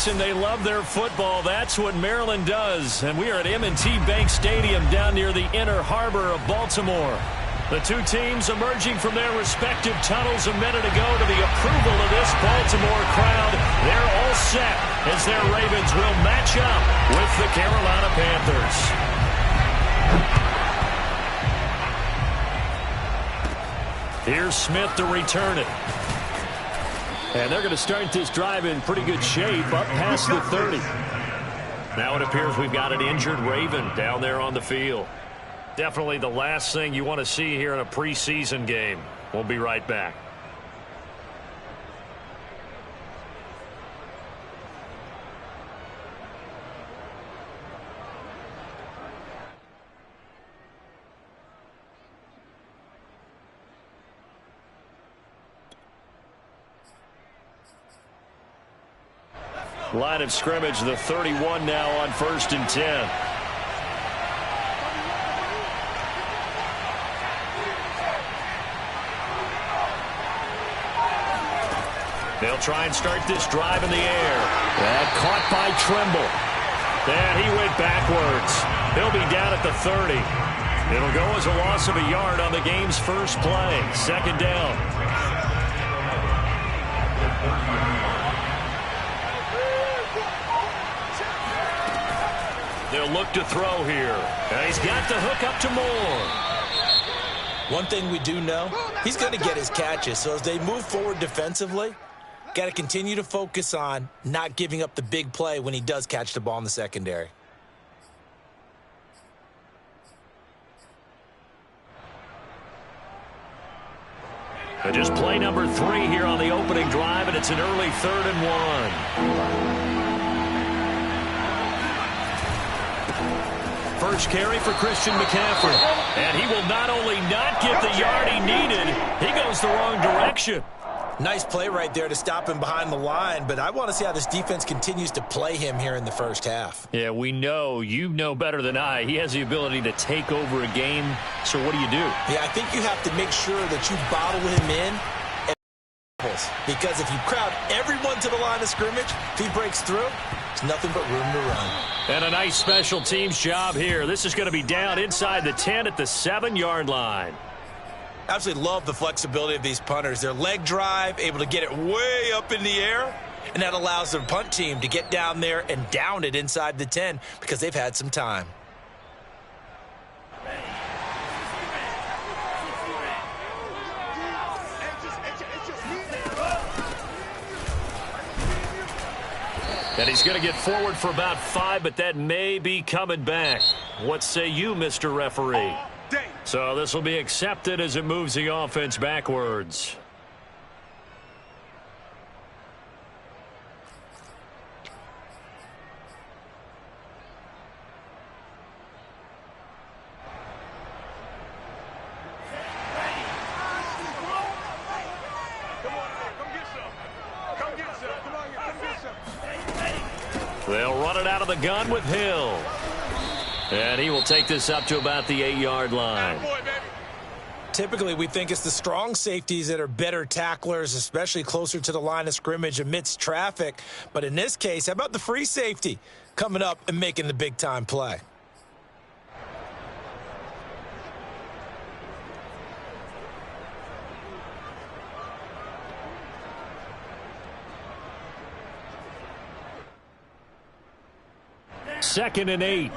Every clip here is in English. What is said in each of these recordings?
Jason, they love their football. That's what Maryland does. And we are at M&T Bank Stadium down near the Inner Harbor of Baltimore. The two teams emerging from their respective tunnels a minute ago to the approval of this Baltimore crowd. They're all set as their Ravens will match up with the Carolina Panthers. Here's Smith to return it. And they're going to start this drive in pretty good shape up past the 30. Now it appears we've got an injured Raven down there on the field. Definitely the last thing you want to see here in a preseason game. We'll be right back. Line of scrimmage, the 31 now on 1st and 10. They'll try and start this drive in the air. That caught by Trimble. And he went backwards. He'll be down at the 30. It'll go as a loss of a yard on the game's first play. 2nd down. They'll look to throw here. And he's got the hook up to Moore. One thing we do know, he's going to get his catches. So as they move forward defensively, got to continue to focus on not giving up the big play when he does catch the ball in the secondary. And just play number 3 here on the opening drive, and it's an early 3rd and 1. First carry for Christian McCaffrey. And he will not only not get the yard he needed, he goes the wrong direction. Nice play right there to stop him behind the line, but I want to see how this defense continues to play him here in the first half. Yeah, we know. You know better than I. He has the ability to take over a game. So what do you do? Yeah, I think you have to make sure that you bottle him in. Because if you crowd everyone to the line of scrimmage, if he breaks through, there's nothing but room to run. And a nice special teams job here. This is going to be down inside the 10 at the 7-yard line. Absolutely love the flexibility of these punters. Their leg drive, able to get it way up in the air, and that allows their punt team to get down there and down it inside the 10 because they've had some time. And he's going to get forward for about 5, but that may be coming back. What say you, Mr. Referee? So this will be accepted as it moves the offense backwards. They'll run it out of the gun with Hill. And he will take this up to about the 8-yard line. Typically, we think it's the strong safeties that are better tacklers, especially closer to the line of scrimmage amidst traffic. But in this case, how about the free safety coming up and making the big-time play? Second and 8.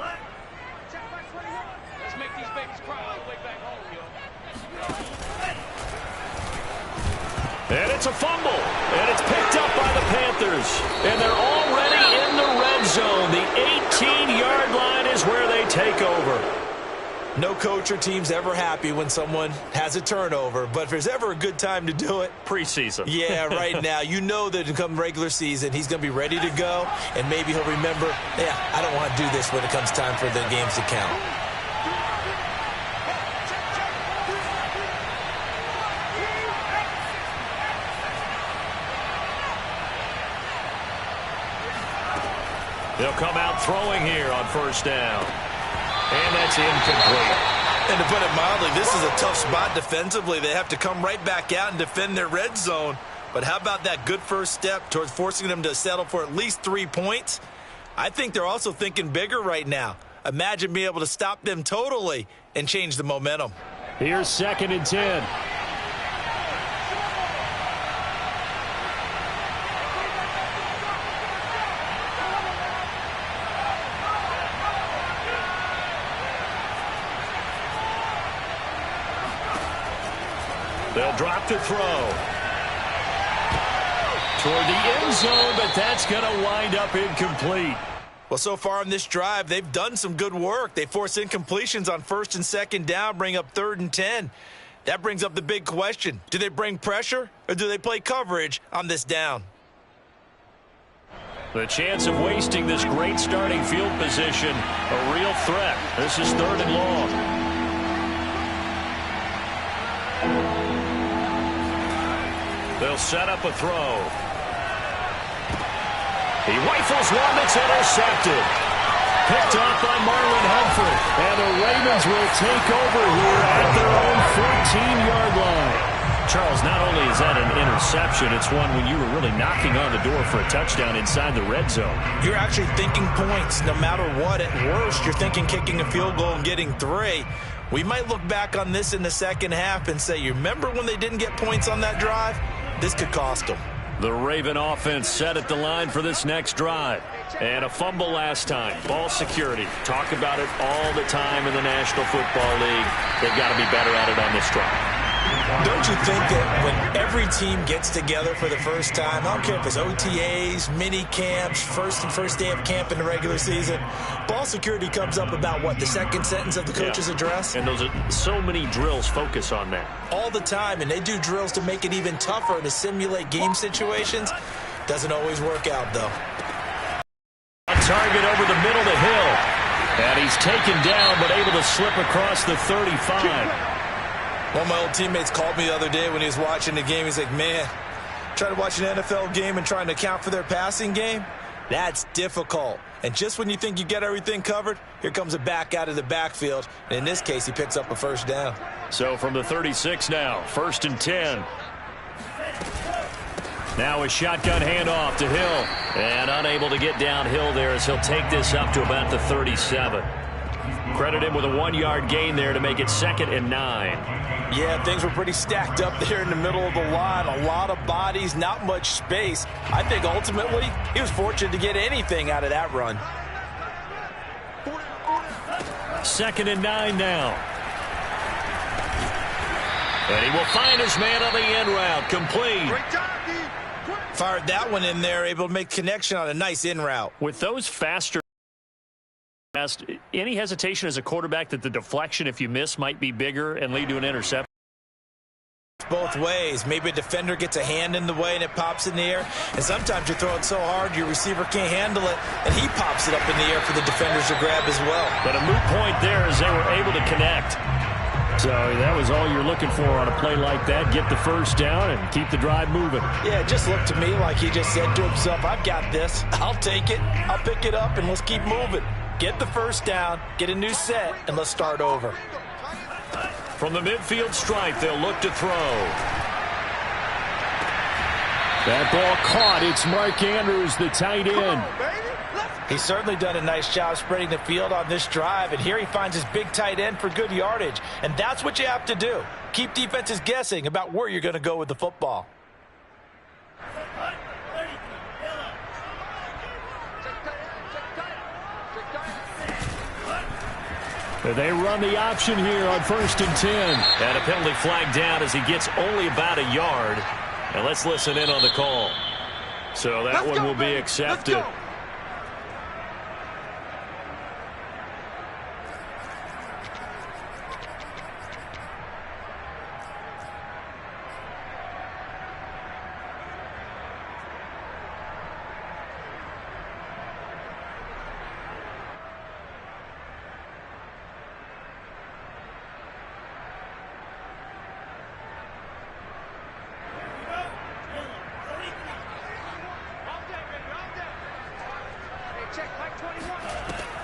And it's a fumble. And it's picked up by the Panthers. And they're already in the red zone. The 18-yard line is where they take over. No coach or team's ever happy when someone has a turnover, but if there's ever a good time to do it, preseason. Yeah, right now. You know that come regular season, he's going to be ready to go, and maybe he'll remember, yeah, I don't want to do this when it comes time for the games to count. They'll come out throwing here on first down. And that's incomplete. And to put it mildly, this is a tough spot defensively. They have to come right back out and defend their red zone. But how about that good first step towards forcing them to settle for at least 3 points? I think they're also thinking bigger right now. Imagine being able to stop them totally and change the momentum. Here's 2nd and 10. They'll drop to throw. Toward the end zone, but that's going to wind up incomplete. Well, so far in this drive, they've done some good work. They force incompletions on 1st and 2nd down, bring up 3rd and 10. That brings up the big question. Do they bring pressure or do they play coverage on this down? The chance of wasting this great starting field position, a real threat. This is 3rd and long. They'll set up a throw. He rifles one that's intercepted. Picked off by Marlon Humphrey. And the Ravens will take over here at their own 14-yard line. Charles, not only is that an interception, it's one when you were really knocking on the door for a touchdown inside the red zone. You're actually thinking points no matter what. At worst, you're thinking kicking a field goal and getting 3. We might look back on this in the second half and say, you remember when they didn't get points on that drive? This could cost them. The Raven offense set at the line for this next drive. And a fumble last time. Ball security. Talk about it all the time in the National Football League. They've got to be better at it on this drive. Don't you think that when every team gets together for the first time, I don't care if it's OTAs, mini camps, first day of camp in the regular season, ball security comes up about what, the second sentence of the coach's address? And those are so many drills focus on that. All the time, and they do drills to make it even tougher to simulate game situations. Doesn't always work out, though. A target over the middle to Hill. And he's taken down, but able to slip across the 35. One of my old teammates called me the other day when he was watching the game. He's like, man, trying to watch an NFL game and trying to account for their passing game? That's difficult. And just when you think you get everything covered, here comes a back out of the backfield. And in this case, he picks up a first down. So from the 36 now, 1st and 10. Now a shotgun handoff to Hill. And unable to get downhill there as he'll take this up to about the 37. Credit him with a 1-yard gain there to make it 2nd and 9. Yeah, things were pretty stacked up there in the middle of the line. A lot of bodies, not much space. I think ultimately he was fortunate to get anything out of that run. 2nd and 9 now. And he will find his man on the end route. Complete. Fired that one in there, able to make connection on a nice in route. With those faster, any hesitation as a quarterback that the deflection, if you miss, might be bigger and lead to an interception? Both ways. Maybe a defender gets a hand in the way and it pops in the air. And sometimes you throw it so hard your receiver can't handle it, and he pops it up in the air for the defenders to grab as well. But a moot point there as they were able to connect. So that was all you're looking for on a play like that. Get the first down and keep the drive moving. Yeah, it just looked to me like he just said to himself, I've got this. I'll take it. I'll pick it up, and let's keep moving. Get the first down, get a new set, and let's start over. From the midfield stripe, they'll look to throw. That ball caught. It's Mark Andrews, the tight end. He's certainly done a nice job spreading the field on this drive, and here he finds his big tight end for good yardage. And that's what you have to do. Keep defenses guessing about where you're going to go with the football. They run the option here on 1st and 10. And a penalty flag down as he gets only about a yard. And let's listen in on the call. So that one will be accepted.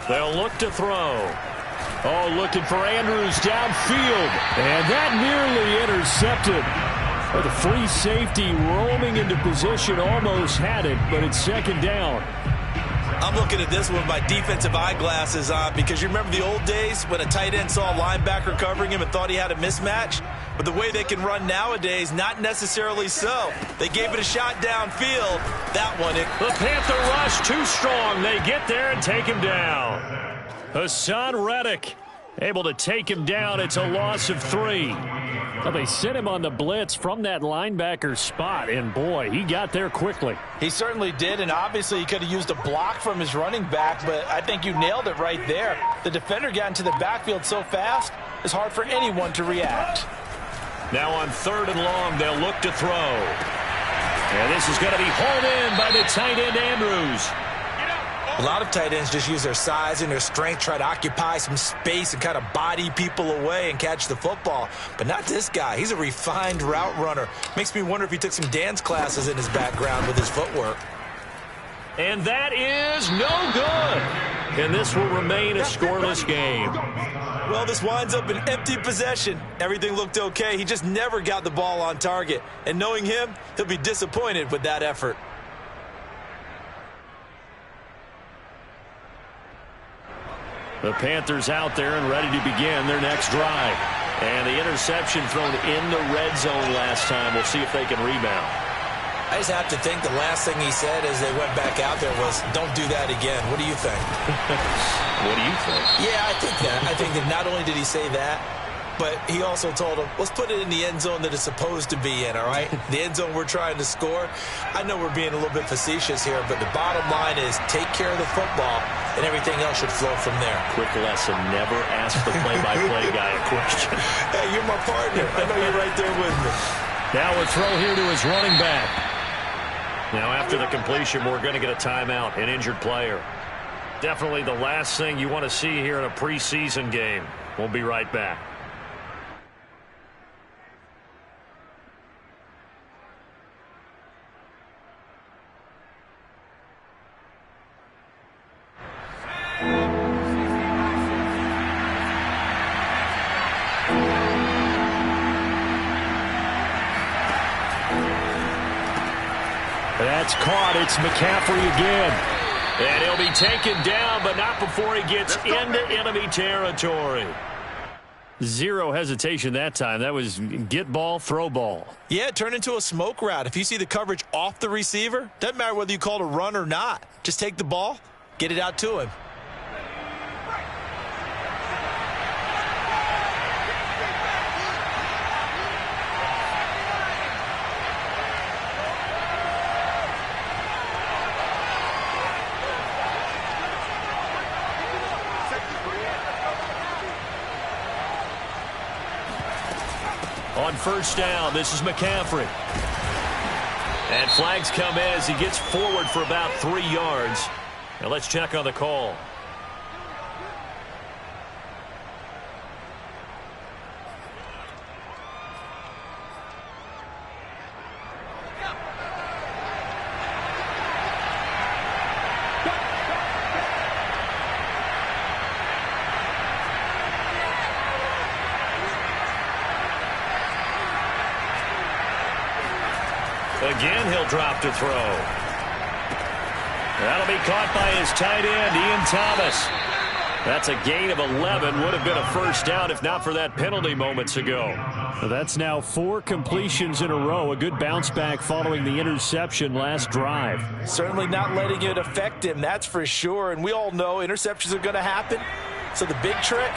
They'll look to throw. Oh, looking for Andrews downfield. And that nearly intercepted. Well, the free safety roaming into position almost had it, but it's second down. I'm looking at this one with my defensive eyeglasses on because you remember the old days when a tight end saw a linebacker covering him and thought he had a mismatch? But the way they can run nowadays, not necessarily so. They gave it a shot downfield. That one. The Panther rush too strong. They get there and take him down. Hassan Reddick able to take him down. It's a loss of 3. Well, they sent him on the blitz from that linebacker spot, and boy, he got there quickly. He certainly did, and obviously he could have used a block from his running back, but I think you nailed it right there. The defender got into the backfield so fast, it's hard for anyone to react. Now on 3rd and long, they'll look to throw. And this is going to be hauled in by the tight end, Andrews. A lot of tight ends just use their size and their strength, try to occupy some space and kind of body people away and catch the football. But not this guy. He's a refined route runner. Makes me wonder if he took some dance classes in his background with his footwork. And that is no good. And this will remain a scoreless game. Well, this winds up an empty possession. Everything looked okay. He just never got the ball on target. And knowing him, he'll be disappointed with that effort. The Panthers out there and ready to begin their next drive. And the interception thrown in the red zone last time. We'll see if they can rebound. I just have to think the last thing he said as they went back out there was, don't do that again. What do you think? What do you think? Yeah, I think that. I think that not only did he say that, but he also told him, let's put it in the end zone that it's supposed to be in, all right? The end zone we're trying to score. I know we're being a little bit facetious here, but the bottom line is take care of the football, and everything else should flow from there. Quick lesson, never ask the play-by-play guy a question. Hey, you're my partner. I know you're right there with me. Now a throw here to his running back. Now after the completion, we're going to get a timeout, an injured player. Definitely the last thing you want to see here in a preseason game. We'll be right back. That's caught. It's McCaffrey again. And he'll be taken down, but not before he gets into enemy territory. Zero hesitation that time. That was get ball, throw ball. Yeah, it turned into a smoke route. If you see the coverage off the receiver, doesn't matter whether you call it a run or not. Just take the ball, get it out to him. On 1st down, this is McCaffrey. And flags come in as he gets forward for about 3 yards. Now let's check on the call. Again, he'll drop to throw. That'll be caught by his tight end, Ian Thomas. That's a gain of 11. Would have been a 1st down if not for that penalty moments ago. Well, that's now 4 completions in a row. A good bounce back following the interception last drive. Certainly not letting it affect him, that's for sure. And we all know interceptions are going to happen. So the big trick,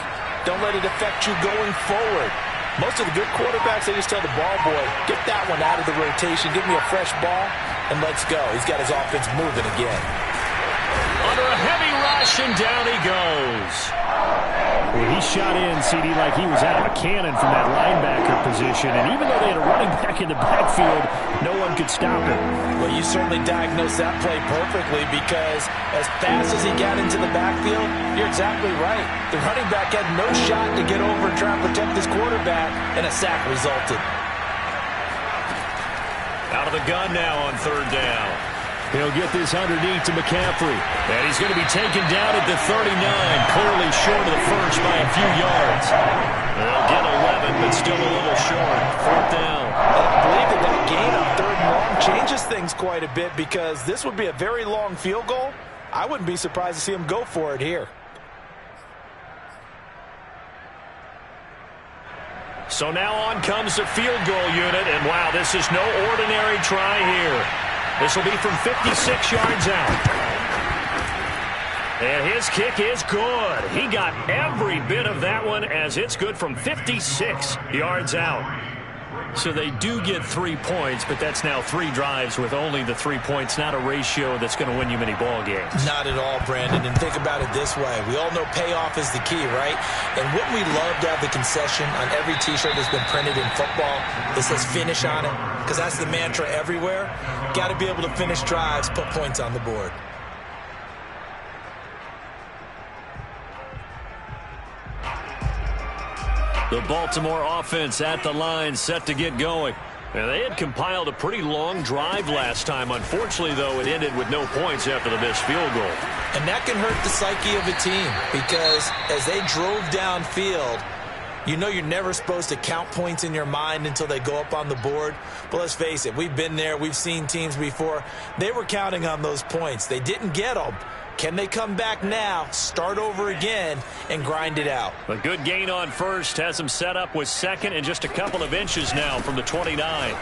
don't let it affect you going forward. Most of the good quarterbacks, they just tell the ball boy, get that one out of the rotation, give me a fresh ball, and let's go. He's got his offense moving again. Under a heavy rush, and down he goes. Well, he shot in, CD, like he was out of a cannon from that linebacker position. And even though they had a running back in the backfield, no one could stop him. Well, you certainly diagnosed that play perfectly because as fast as he got into the backfield, you're exactly right. The running back had no shot to get over and try and protect his quarterback, and a sack resulted. Out of the gun now on 3rd down. He'll get this underneath to McCaffrey. And he's going to be taken down at the 39, clearly short of the first by a few yards. They'll get 11, but still a little short. 4th down. believe that that gain on 3rd and long changes things quite a bit, because this would be a very long field goal. I wouldn't be surprised to see him go for it here. So now on comes the field goal unit, and wow, this is no ordinary try here. This will be from 56 yards out. And his kick is good. He got every bit of that one, as it's good from 56 yards out. So they do get 3 points, but that's now 3 drives with only the 3 points, not a ratio that's going to win you many ball games. Not at all, Brandon. And think about it this way. We all know payoff is the key, right? And wouldn't we love to have the concession on every T-shirt that's been printed in football that says finish on it? Because that's the mantra everywhere. Got to be able to finish drives, put points on the board. The Baltimore offense at the line, set to get going. Now, they had compiled a pretty long drive last time. Unfortunately, though, it ended with no points after the missed field goal. And that can hurt the psyche of a team, because as they drove downfield, you know you're never supposed to count points in your mind until they go up on the board. But let's face it, we've been there. We've seen teams before. They were counting on those points. They didn't get them. Can they come back now, start over again, and grind it out? A good gain on first has them set up with second and just a couple of inches now from the 29. I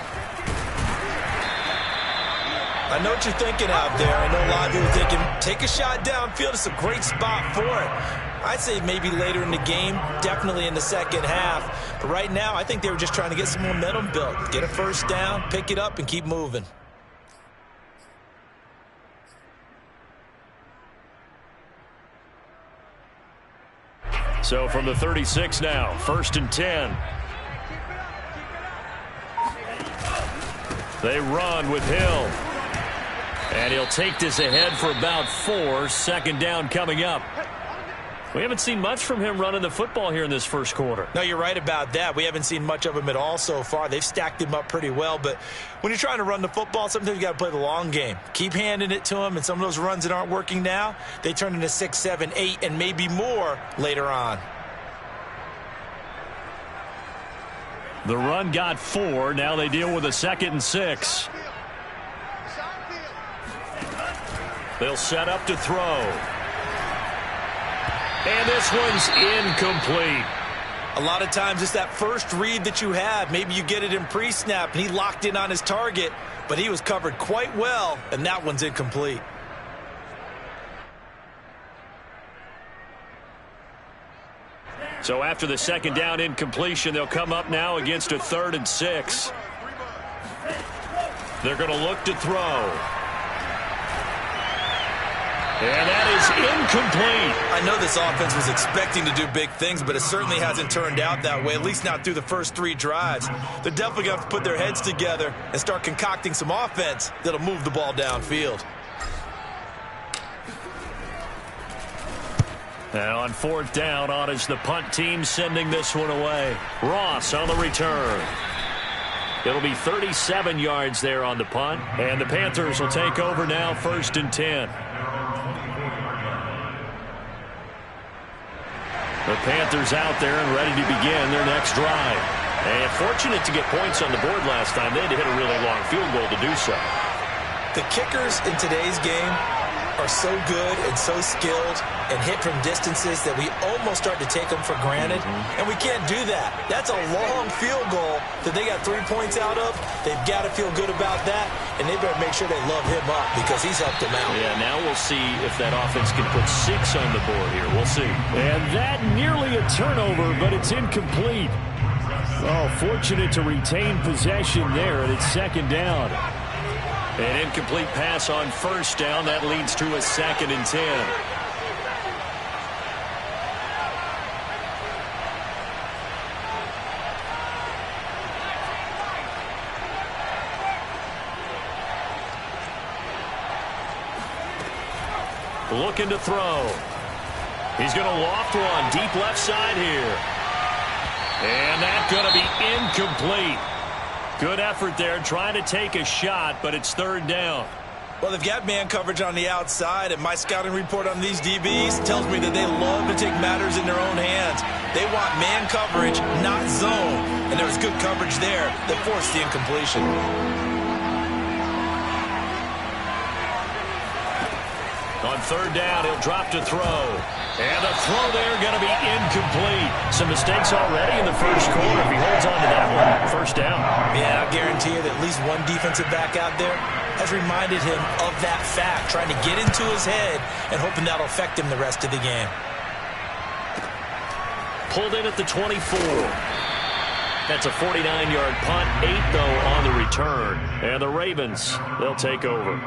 know what you're thinking out there. I know a lot of people are thinking, take a shot downfield. It's a great spot for it. I'd say maybe later in the game, definitely in the second half. But right now, I think they were just trying to get some momentum built. Get a first down, pick it up, and keep moving. So from the 36 now, 1st and 10. They run with Hill. And he'll take this ahead for about 4. 2nd down coming up. We haven't seen much from him running the football here in this first quarter. No, you're right about that. We haven't seen much of him at all so far. They've stacked him up pretty well. But when you're trying to run the football, sometimes you got to play the long game. Keep handing it to him, and some of those runs that aren't working now, they turn into 6, 7, 8, and maybe more later on. The run got 4. Now they deal with a 2nd and 6. They'll set up to throw. And this one's incomplete. A lot of times it's that first read that you have. Maybe you get it in pre-snap, and he locked in on his target, but he was covered quite well, and that one's incomplete. So after the 2nd down incompletion, they'll come up now against a 3rd and 6. They're going to look to throw. And that is incomplete. I know this offense was expecting to do big things, but it certainly hasn't turned out that way, at least not through the first 3 drives. They're definitely going to have to put their heads together and start concocting some offense that'll move the ball downfield. Now on 4th down, on is the punt team sending this one away. Ross on the return. It'll be 37 yards there on the punt, and the Panthers will take over now, 1st and 10. The Panthers out there and ready to begin their next drive. And fortunate to get points on the board last time. They had to hit a really long field goal to do so. The kickers in today's game are so good and so skilled and hit from distances that we almost start to take them for granted. And we can't do that. That's a long field goal that they got 3 points out of. They've got to feel good about that, and they better make sure they love him up because he's helped them out. Yeah, now we'll see if that offense can put 6 on the board here. We'll see. And that nearly a turnover, but it's incomplete. Oh, fortunate to retain possession there, and it's 2nd down. An incomplete pass on 1st down. That leads to a 2nd and 10. Looking to throw. He's going to loft one deep left side here. And that's going to be incomplete. Good effort there trying to take a shot, but it's 3rd down. Well, they've got man coverage on the outside, and my scouting report on these DBs tells me that they love to take matters in their own hands. They want man coverage, not zone, and there was good coverage there that forced the incompletion. On third down, he'll drop to throw. And the throw there going to be incomplete. Some mistakes already in the first quarter. If he holds on to that one, first down. Yeah, I guarantee you that at least one defensive back out there has reminded him of that fact, trying to get into his head and hoping that'll affect him the rest of the game. Pulled in at the 24. That's a 49-yard punt, 8, though, on the return. And the Ravens, they'll take over.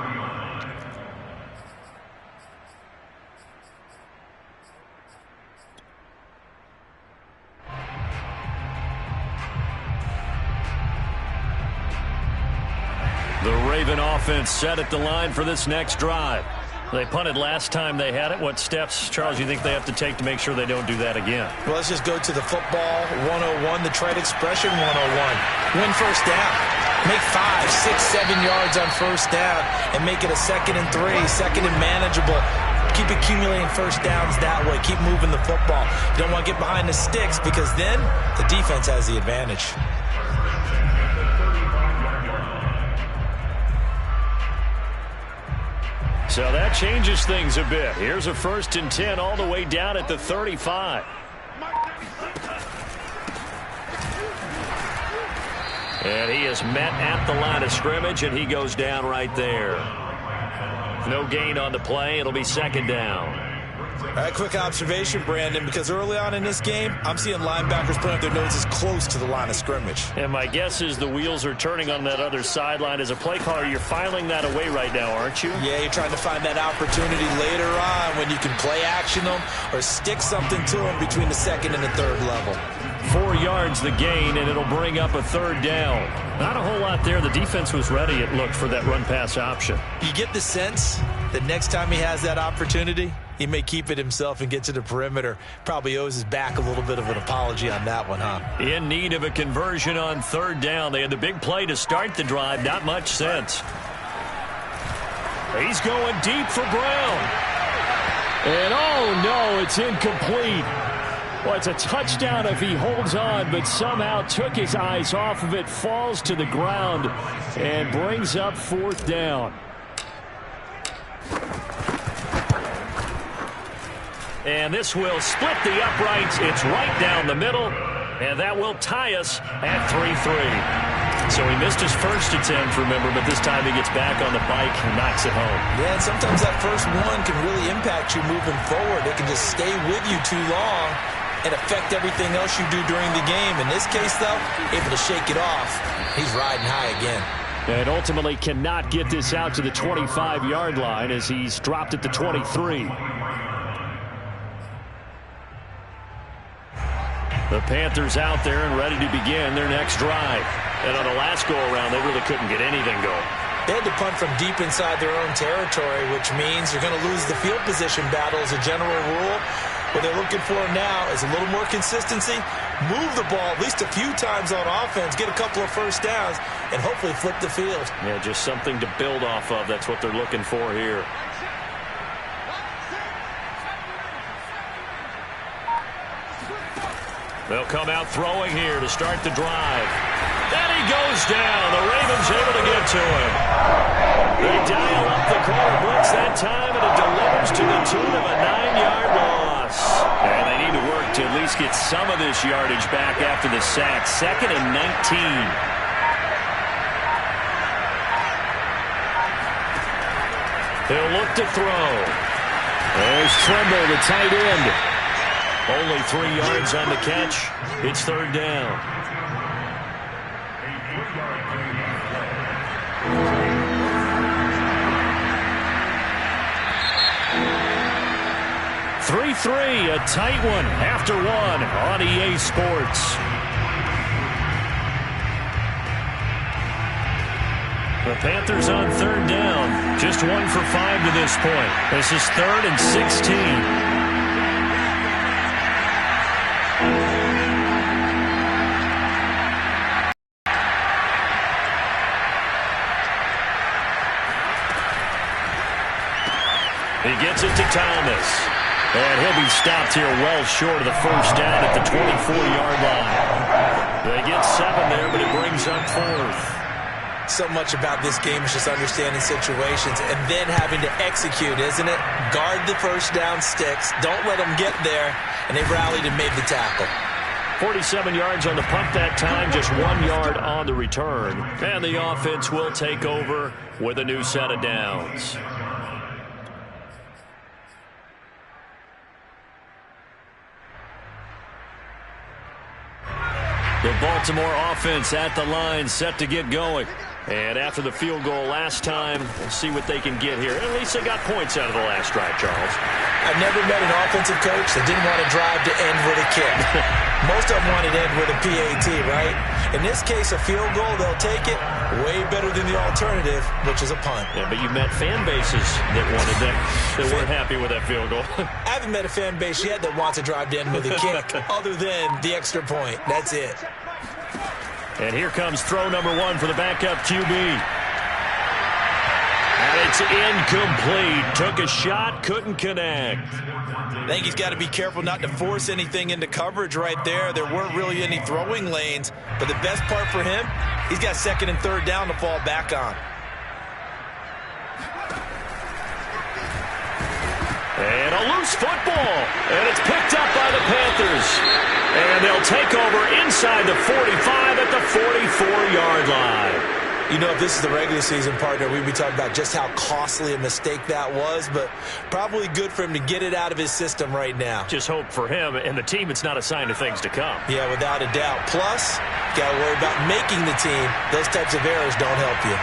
The Raven offense set at the line for this next drive. They punted last time they had it. What steps, Charles, you think they have to take to make sure they don't do that again? Well, let's just go to the football 101, the trade expression 101. Win first down. Make 5, 6, 7 yards on first down and make it a 2nd and 3, 2nd and manageable. Keep accumulating first downs that way. Keep moving the football. You don't want to get behind the sticks because then the defense has the advantage. So that changes things a bit. Here's a 1st and 10 all the way down at the 35. And he is met at the line of scrimmage, and he goes down right there. No gain on the play. It'll be 2nd down. All right, quick observation, Brandon, because early on in this game, I'm seeing linebackers putting up their noses close to the line of scrimmage. And my guess is the wheels are turning on that other sideline. As a play caller, you're filing that away right now, aren't you? Yeah, you're trying to find that opportunity later on when you can play action them or stick something to them between the 2nd and the 3rd level. 4 yards the gain, and it'll bring up a 3rd down. Not a whole lot there. The defense was ready, it looked, for that run-pass option. You get the sense that next time he has that opportunity, he may keep it himself and get to the perimeter. Probably owes his back a little bit of an apology on that one, huh? In need of a conversion on 3rd down. They had the big play to start the drive. Not much sense. He's going deep for Brown. And oh no, it's incomplete. Well, it's a touchdown if he holds on, but somehow took his eyes off of it, falls to the ground, and brings up 4th down. And this will split the uprights. It's right down the middle, and that will tie us at 3-3. So he missed his first attempt, remember, but this time he gets back on the bike and knocks it home. Yeah, and sometimes that first one can really impact you moving forward. It can just stay with you too long and affect everything else you do during the game. In this case, though, able to shake it off. He's riding high again. And ultimately cannot get this out to the 25-yard line as he's dropped at the 23. The Panthers out there and ready to begin their next drive. And on the last go-around, they really couldn't get anything going. They had to punt from deep inside their own territory, which means you're going to lose the field position battle as a general rule. What they're looking for now is a little more consistency, move the ball at least a few times on offense, get a couple of first downs, and hopefully flip the field. Yeah, just something to build off of. That's what they're looking for here. They'll come out throwing here to start the drive. And he goes down. The Ravens able to get to him. They dial up the corner blitz that time, and it delivers to the tune of a 9-yard loss. And they need to work to at least get some of this yardage back after the sack. 2nd and 19. He'll look to throw. There's Tremble, the tight end. Only 3 yards on the catch. It's 3rd down. (3-3), a tight one after one on EA Sports. The Panthers on 3rd down. Just 1 for 5 to this point. This is 3rd and 16. gets it to Thomas. And he'll be stopped here well short of the first down at the 24-yard line. They get 7 there, but it brings up 4th. So much about this game is just understanding situations and then having to execute, isn't it? Guard the first down sticks. Don't let them get there. And they rallied and made the tackle. 47 yards on the punt that time, just 1 yard on the return. And the offense will take over with a new set of downs. The Baltimore offense at the line, set to get going. And after the field goal last time, we'll see what they can get here. At least they got points out of the last drive, Charles. I've never met an offensive coach that didn't want to drive to end with a kick. Most of them wanted to end with a PAT, right? In this case, a field goal, they'll take it. Way better than the alternative, which is a punt. Yeah, but you met fan bases that wanted that weren't happy with that field goal. I haven't met a fan base yet that wants to drive to end with a kick, other than the extra point. That's it. And here comes throw number 1 for the backup QB. And it's incomplete. Took a shot, couldn't connect. I think he's got to be careful not to force anything into coverage right there. There weren't really any throwing lanes. But the best part for him, he's got 2nd and 3rd down to fall back on. And a loose football. And it's picked up by the Panthers. And they'll take over inside the 45 at the 44-yard line. You know, if this is the regular season, partner, we'd be talking about just how costly a mistake that was, but probably good for him to get it out of his system right now. Just hope for him and the team it's not a sign of things to come. Yeah, without a doubt. Plus, got to worry about making the team. Those types of errors don't help you.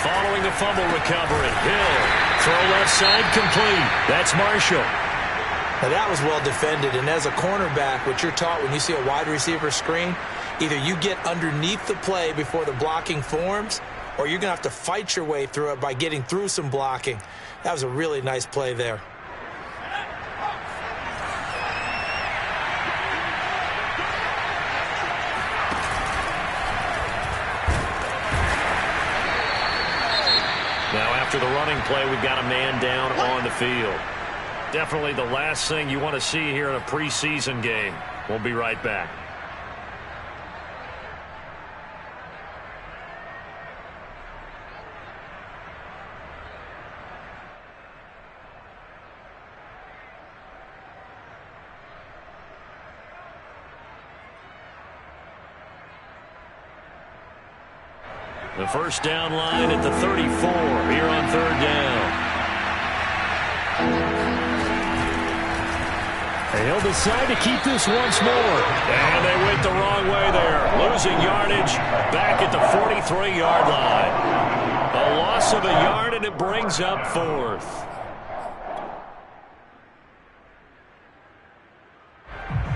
Following the fumble recovery, Hill. Throw left side complete. That's Marshall. Now, that was well defended, and as a cornerback, what you're taught when you see a wide receiver screen, either you get underneath the play before the blocking forms, or you're going to have to fight your way through it by getting through some blocking. That was a really nice play there. Now, after the running play, we've got a man down on the field. Definitely the last thing you want to see here in a preseason game. We'll be right back. The first down line at the 34 here on 3rd down. He'll decide to keep this once more. And they went the wrong way there. Losing yardage back at the 43-yard line. A loss of a yard, and it brings up 4th.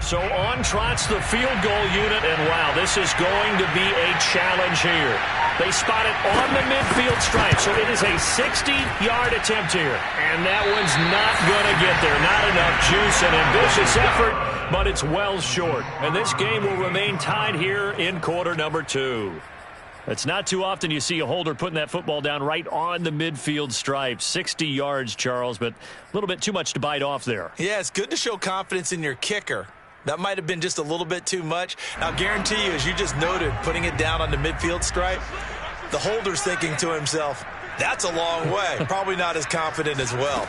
So on trots the field goal unit, and wow, this is going to be a challenge here. They spot it on the midfield stripe, so it is a 60-yard attempt here. And that one's not going to get there. Not enough juice, an ambitious effort, but it's well short. And this game will remain tied here in quarter number 2. It's not too often you see a holder putting that football down right on the midfield stripe. 60 yards, Charles, but a little bit too much to bite off there. Yeah, it's good to show confidence in your kicker. That might have been just a little bit too much. I'll guarantee you, as you just noted, putting it down on the midfield stripe, the holder's thinking to himself, that's a long way. Probably not as confident as well.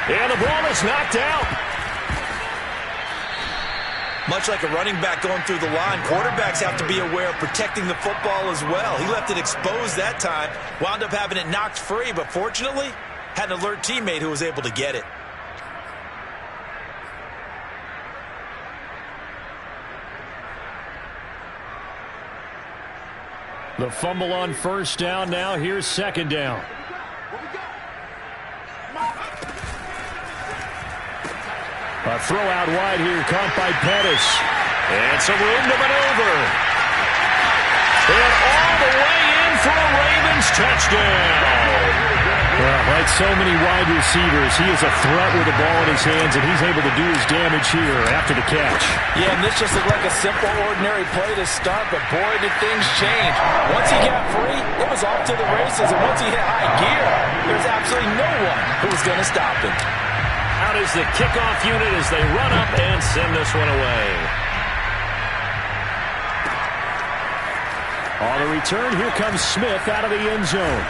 And the ball is knocked out. Much like a running back going through the line, quarterbacks have to be aware of protecting the football as well. He left it exposed that time, wound up having it knocked free, but fortunately, had an alert teammate who was able to get it. The fumble on first down now. Here's 2nd down. A throw out wide here, caught by Pettis. And some room to maneuver. And all the way in for a Ravens touchdown. Well, like so many wide receivers. He is a threat with the ball in his hands, and he's able to do his damage here after the catch. Yeah, and this just looked like a simple, ordinary play to start, but boy, did things change. Once he got free, it was off to the races, and once he hit high gear, there's absolutely no one who was going to stop him. Out is the kickoff unit as they run up and send this one away. On the return, here comes Smith out of the end zone.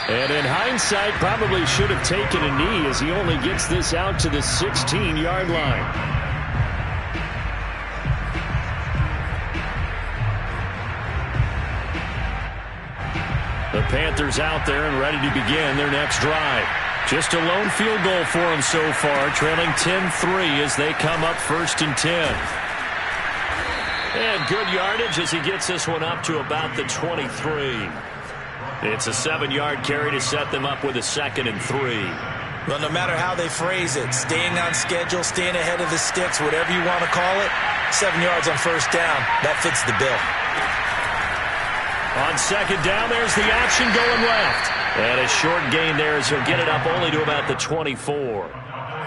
And in hindsight, probably should have taken a knee as he only gets this out to the 16-yard line. The Panthers out there and ready to begin their next drive. Just a lone field goal for them so far, trailing 10-3 as they come up 1st and 10. And good yardage as he gets this one up to about the 23. It's a 7-yard carry to set them up with a 2nd and 3. Well, no matter how they phrase it, staying on schedule, staying ahead of the sticks, whatever you want to call it, 7 yards on 1st down, that fits the bill. On 2nd down, there's the option going left. And a short gain there as he'll get it up only to about the 24.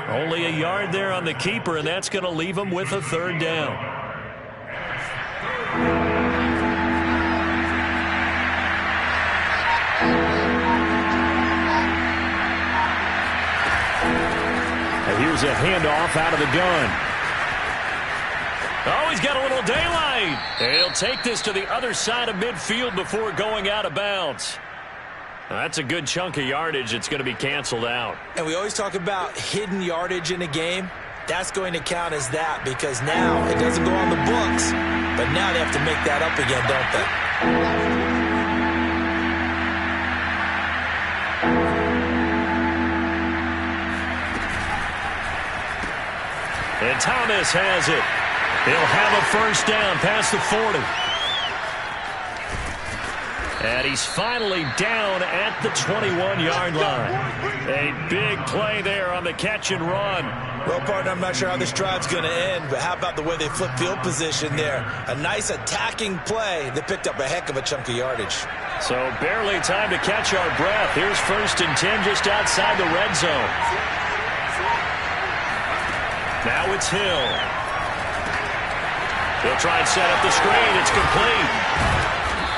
Only a yard there on the keeper, and that's going to leave him with a 3rd down. Here's a handoff out of the gun. Oh, he's got a little daylight. And he'll take this to the other side of midfield before going out of bounds. That's a good chunk of yardage. It's going to be canceled out. And we always talk about hidden yardage in a game. That's going to count as that because now it doesn't go on the books. But now they have to make that up again, don't they? And Thomas has it. He'll have a 1st down past the 40. And he's finally down at the 21-yard line. A big play there on the catch and run. Well, partner, I'm not sure how this drive's going to end, but how about the way they flip field position there? A nice attacking play that picked up a heck of a chunk of yardage. So barely time to catch our breath. Here's 1st and 10 just outside the red zone. Now it's Hill. He'll try and set up the screen. It's complete.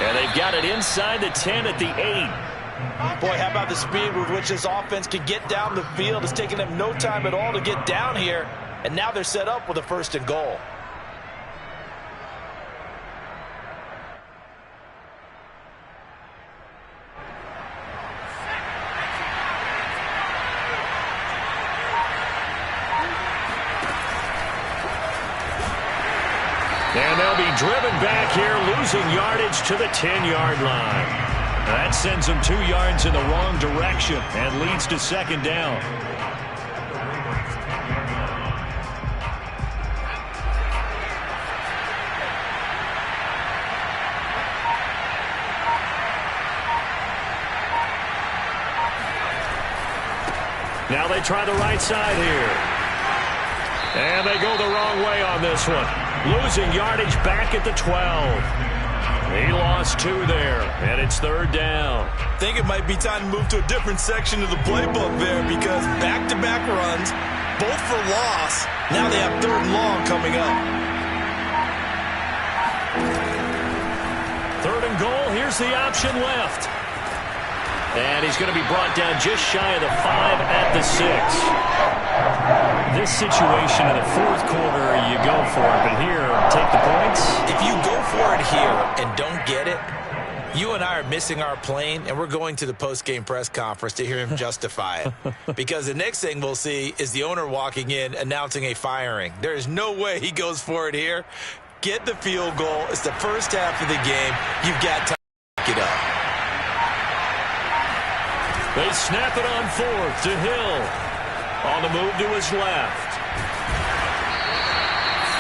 And they've got it inside the 10 at the 8. Boy, how about the speed with which this offense can get down the field? It's taken them no time at all to get down here. And now they're set up with a 1st and goal. And they'll be driven back here, losing yardage to the 10-yard line. That sends them 2 yards in the wrong direction and leads to 2nd down. Now they try the right side here. And they go the wrong way on this one. Losing yardage back at the 12. He lost 2 there, and it's 3rd down. I think it might be time to move to a different section of the playbook there because back-to-back runs, both for loss. Now they have 3rd and long coming up. 3rd and goal. Here's the option left. And he's going to be brought down just shy of the 5 at the 6. This situation in the 4th quarter, you go for it. But here, take the points. If you go for it here and don't get it, you and I are missing our plane, and we're going to the post-game press conference to hear him justify it. Because the next thing we'll see is the owner walking in announcing a firing. There is no way he goes for it here. Get the field goal. It's the first half of the game. You've got time to pick it up. They snap it on 4th to Hill. On the move to his left.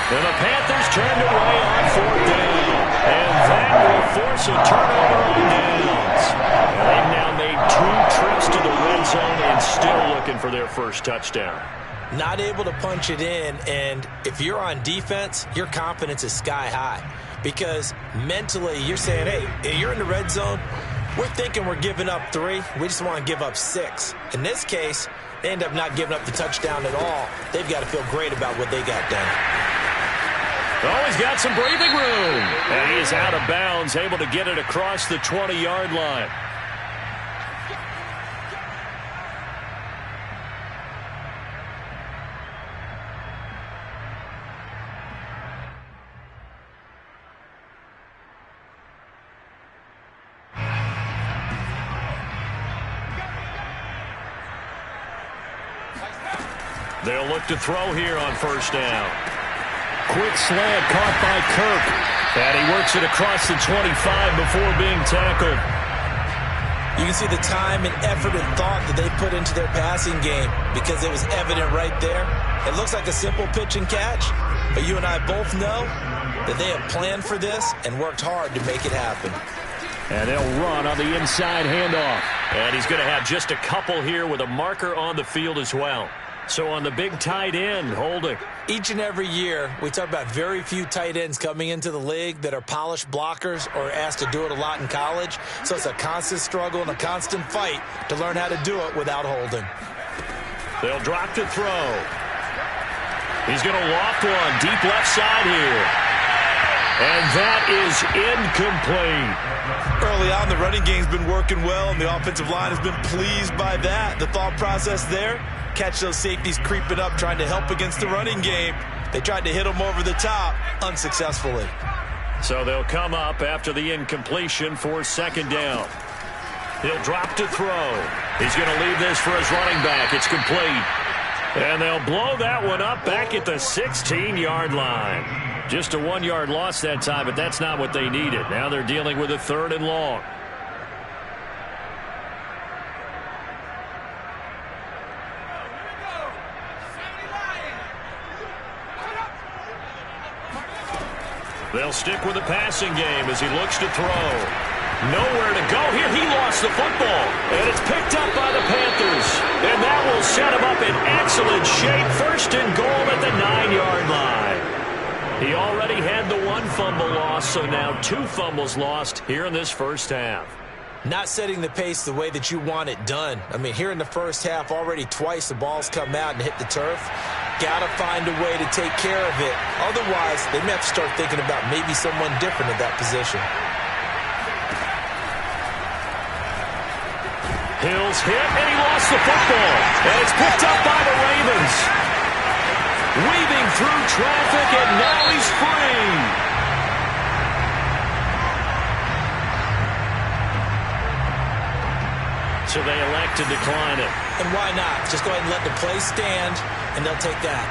And the Panthers turned away on 4th down. And that will force a turnover on downs. And they've now made 2 trips to the red zone and still looking for their 1st touchdown. Not able to punch it in, and if you're on defense, your confidence is sky high. Because mentally, you're saying, hey, you're in the red zone, We're thinking we're giving up 3. We just want to give up 6. In this case, they end up not giving up the touchdown at all. They've got to feel great about what they got done. Oh, he's got some breathing room. And he is out of bounds, able to get it across the 20-yard line. They'll look to throw here on first down. Quick slant caught by Kirk. And he works it across the 25 before being tackled. You can see the time and effort and thought that they put into their passing game because it was evident right there. It looks like a simple pitch and catch, but you and I both know that they have planned for this and worked hard to make it happen. And they'll run on the inside handoff. And he's going to have just a couple here with a marker on the field as well. So on the big tight end, holding. Each and every year, we talk about very few tight ends coming into the league that are polished blockers or asked to do it a lot in college. So it's a constant struggle and a constant fight to learn how to do it without holding. They'll drop to throw. He's going to loft one deep left side here. And that is incomplete. Early on, the running game's been working well, and the offensive line has been pleased by that. The thought process there, catch those safeties creeping up, trying to help against the running game. They tried to hit them over the top, unsuccessfully. So they'll come up after the incompletion for second down. He'll drop to throw. He's going to leave this for his running back. It's complete. And they'll blow that one up back at the 16-yard line. Just a 1-yard loss that time, but that's not what they needed. Now they're dealing with a 3rd and long. They'll stick with the passing game as he looks to throw. Nowhere to go here. He lost the football. And it's picked up by the Panthers. And that will set him up in excellent shape. 1st and goal at the 9-yard line. He already had the 1 fumble loss, so now 2 fumbles lost here in this first half. Not setting the pace the way that you want it done. I mean, here in the first half, already twice the ball's come out and hit the turf. Got to find a way to take care of it. Otherwise, they may have to start thinking about maybe someone different at that position. Hill's hit, and he lost the football. And it's picked up by the Ravens. Weaving through traffic, and now he's free. So they elect to decline it. And why not? Just go ahead and let the play stand, and they'll take that.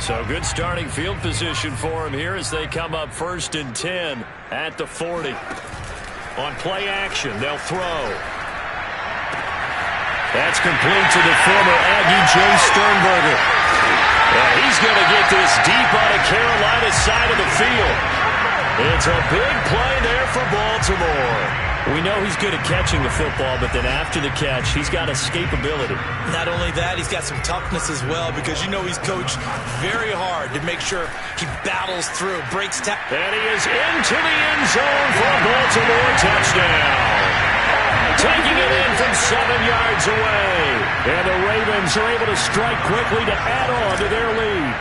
So good starting field position for him here as they come up 1st and 10 at the 40. On play action, they'll throw. That's complete to the former Aggie Jay Sternberger. And he's going to get this deep on the Carolina side of the field. It's a big play there for Baltimore. We know he's good at catching the football, but then after the catch, he's got escapability. Not only that, he's got some toughness as well because you know he's coached very hard to make sure he battles through, breaks tackles. And he is into the end zone for a Baltimore touchdown. Taking it in from 7 yards away. And the Ravens are able to strike quickly to add on to their lead.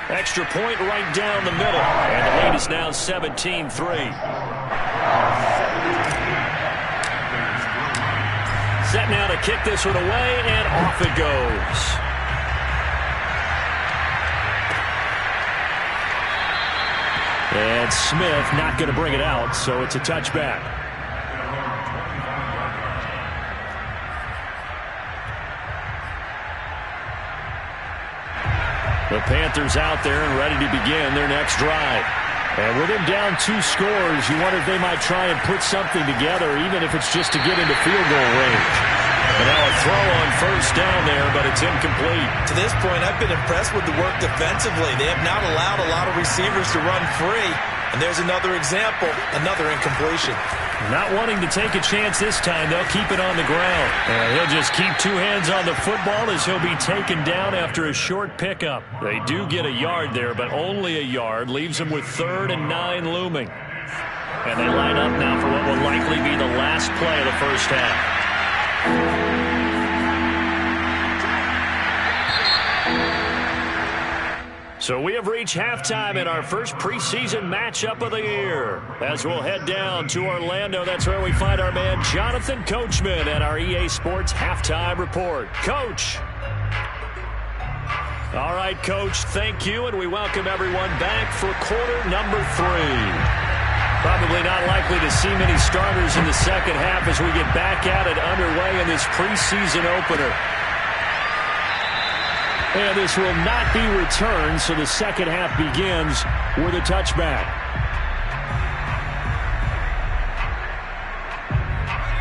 Extra point right down the middle. And the lead is now 17-3. Set now to kick this one away, and off it goes. And Smith not going to bring it out, so it's a touchback. The Panthers out there and ready to begin their next drive. And with him down 2 scores, you wonder if they might try and put something together, even if it's just to get into field goal range. But now a throw on first down there, but it's incomplete. To this point, I've been impressed with the work defensively. They have not allowed a lot of receivers to run free. And there's another example, another incompletion. Not wanting to take a chance this time, they'll keep it on the ground. And he'll just keep two hands on the football as he'll be taken down after a short pickup. They do get a yard there, but only a yard. Leaves them with 3rd and 9 looming. And they line up now for what will likely be the last play of the first half. So we have reached halftime in our first preseason matchup of the year. As we'll head down to Orlando, that's where we find our man Jonathan Coachman at our EA Sports Halftime Report. Coach. All right, Coach, thank you, and we welcome everyone back for quarter number 3. Probably not likely to see many starters in the second half as we get back at it underway in this preseason opener. And this will not be returned, so the second half begins with a touchback.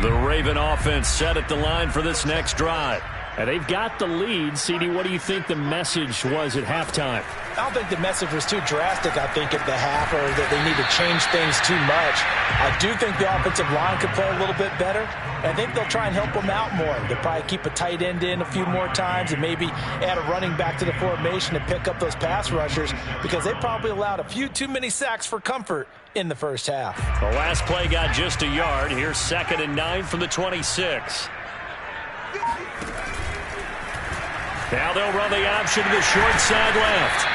The Raven offense set at the line for this next drive. And they've got the lead. CD, what do you think the message was at halftime? I don't think the message was too drastic, I think, at the half, or that they need to change things too much. I do think the offensive line could play a little bit better. And I think they'll try and help them out more. They'll probably keep a tight end in a few more times and maybe add a running back to the formation to pick up those pass rushers, because they probably allowed a few too many sacks for comfort in the first half. The last play got just a yard. Here's 2nd and 9 from the 26. Now they'll run the option to the short side left.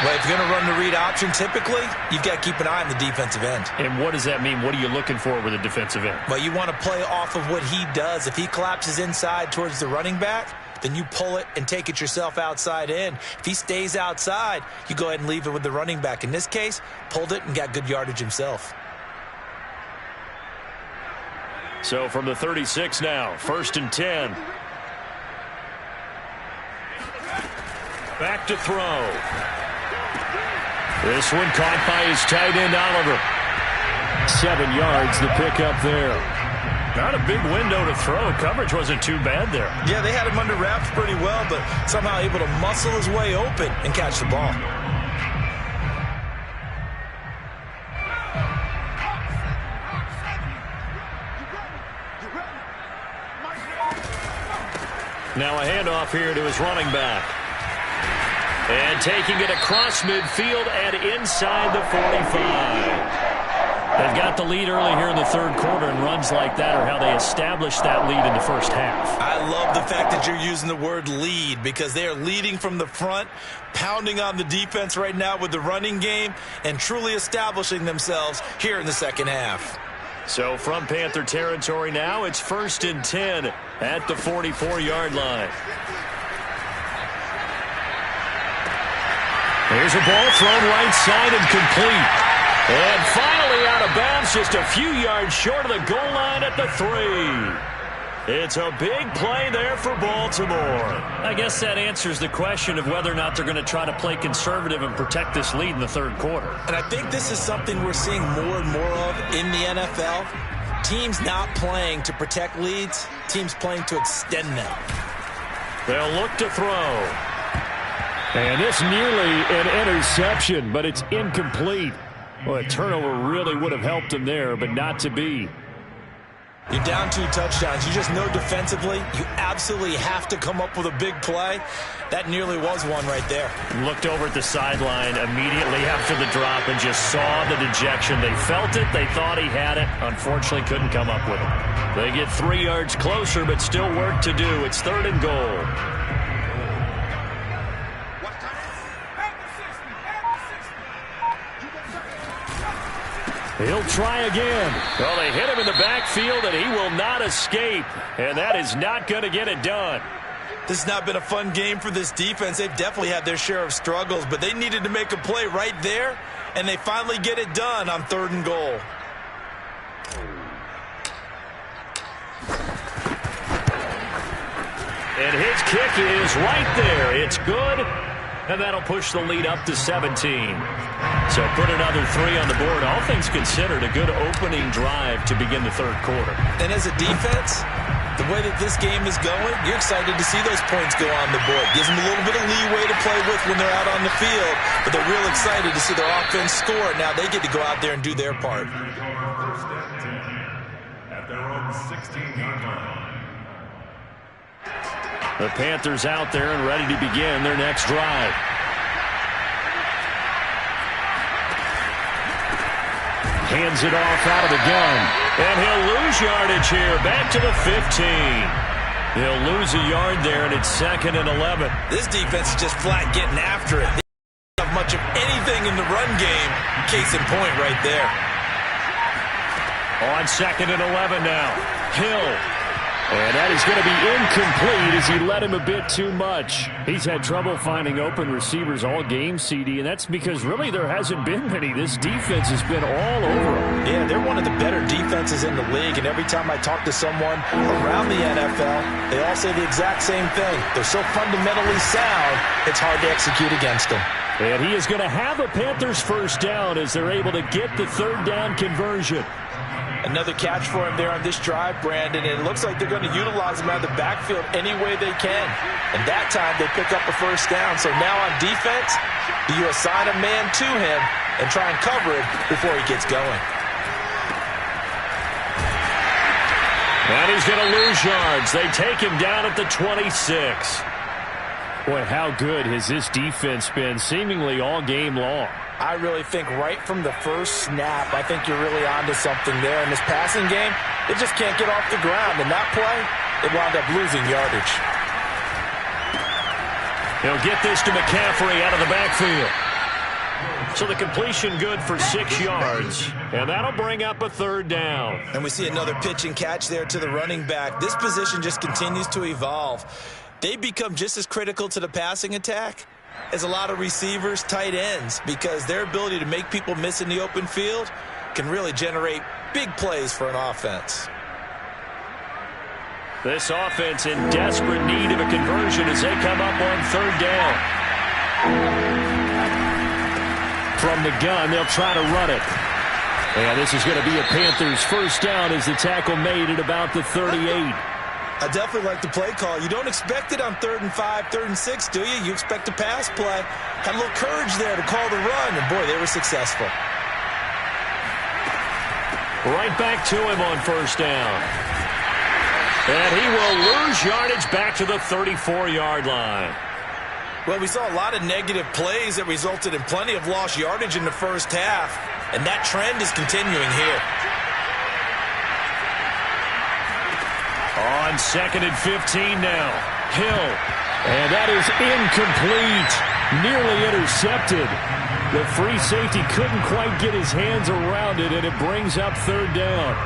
Well, if you're going to run the read option, typically, you've got to keep an eye on the defensive end. And what does that mean? What are you looking for with a defensive end? Well, you want to play off of what he does. If he collapses inside towards the running back, then you pull it and take it yourself outside in. If he stays outside, you go ahead and leave it with the running back. In this case, pulled it and got good yardage himself. So from the 36 now, 1st and 10. Back to throw. This one caught by his tight end, Oliver. 7 yards, the pickup there. Not a big window to throw. Coverage wasn't too bad there. Yeah, they had him under wraps pretty well, but somehow able to muscle his way open and catch the ball. Now a handoff here to his running back. And taking it across midfield and inside the 45. They've got the lead early here in the third quarter, and runs like that are how they established that lead in the first half. I love the fact that you're using the word lead, because they are leading from the front, pounding on the defense right now with the running game, and truly establishing themselves here in the second half. So from Panther territory now, it's 1st and 10 at the 44-yard line. Here's a ball thrown right side and complete. And finally out of bounds, just a few yards short of the goal line at the 3. It's a big play there for Baltimore. I guess that answers the question of whether or not they're going to try to play conservative and protect this lead in the third quarter. And I think this is something we're seeing more and more of in the NFL. Teams not playing to protect leads, teams playing to extend them. They'll look to throw. And this nearly an interception, but it's incomplete. Well, a turnover really would have helped him there, but not to be. You're down 2 touchdowns. You just know defensively you absolutely have to come up with a big play. That nearly was one right there. Looked over at the sideline immediately after the drop and just saw the dejection. They felt it. They thought he had it. Unfortunately, couldn't come up with it. They get 3 yards closer, but still work to do. It's 3rd and goal. He'll try again. Well, they hit him in the backfield, and he will not escape. And that is not going to get it done. This has not been a fun game for this defense. They've definitely had their share of struggles, but they needed to make a play right there, and they finally get it done on 3rd and goal. And his kick is right there. It's good, and that'll push the lead up to 17. So put another 3 on the board. All things considered, a good opening drive to begin the third quarter. And as a defense, The way that this game is going, you're excited to see those points go on the board. Gives them a little bit of leeway to play with when they're out on the field, but they're real excited to see their offense score. Now they get to go out there and do their part. At their own 16-yard line. The Panthers out there and ready to begin their next drive. Hands it off out of the gun. And he'll lose yardage here. Back to the 15. He'll lose a yard there, and it's 2nd and 11. This defense is just flat getting after it. They don't have much of anything in the run game. Case in point right there. On 2nd and 11 now. Hill. And that is going to be incomplete as he led him a bit too much. He's had trouble finding open receivers all game, CD, and that's because really there hasn't been many. This defense has been all over him. Yeah, they're one of the better defenses in the league, and every time I talk to someone around the NFL, they all say the exact same thing. They're so fundamentally sound, it's hard to execute against them. And he is going to have a Panthers first down as they're able to get the third down conversion. Another catch for him there on this drive, Brandon, and it looks like they're going to utilize him out of the backfield any way they can. And that time they pick up a first down. So now on defense, do you assign a man to him and try and cover it before he gets going? And he's going to lose yards. They take him down at the 26. Boy, how good has this defense been seemingly all game long? I really think right from the first snap, I think you're really onto something there. In this passing game, they just can't get off the ground. In that play, they wound up losing yardage. He'll get this to McCaffrey out of the backfield. So the completion good for 6 yards. And that'll bring up a third down. And we see another pitch and catch there to the running back. This position just continues to evolve. They become just as critical to the passing attack as a lot of receivers, tight ends, because their ability to make people miss in the open field can really generate big plays for an offense. This offense in desperate need of a conversion as they come up on third down. From the gun, they'll try to run it. And this is going to be a Panthers first down as the tackle made at about the 38. I definitely like the play call. You don't expect it on 3rd and 5, 3rd and 6, do you? You expect a pass play. Had a little courage there to call the run, and boy, they were successful. Right back to him on first down. And he will lose yardage back to the 34-yard line. Well, we saw a lot of negative plays that resulted in plenty of lost yardage in the first half, and that trend is continuing here. On 2nd and 15 now. Hill. And that is incomplete. Nearly intercepted. The free safety couldn't quite get his hands around it, and it brings up third down.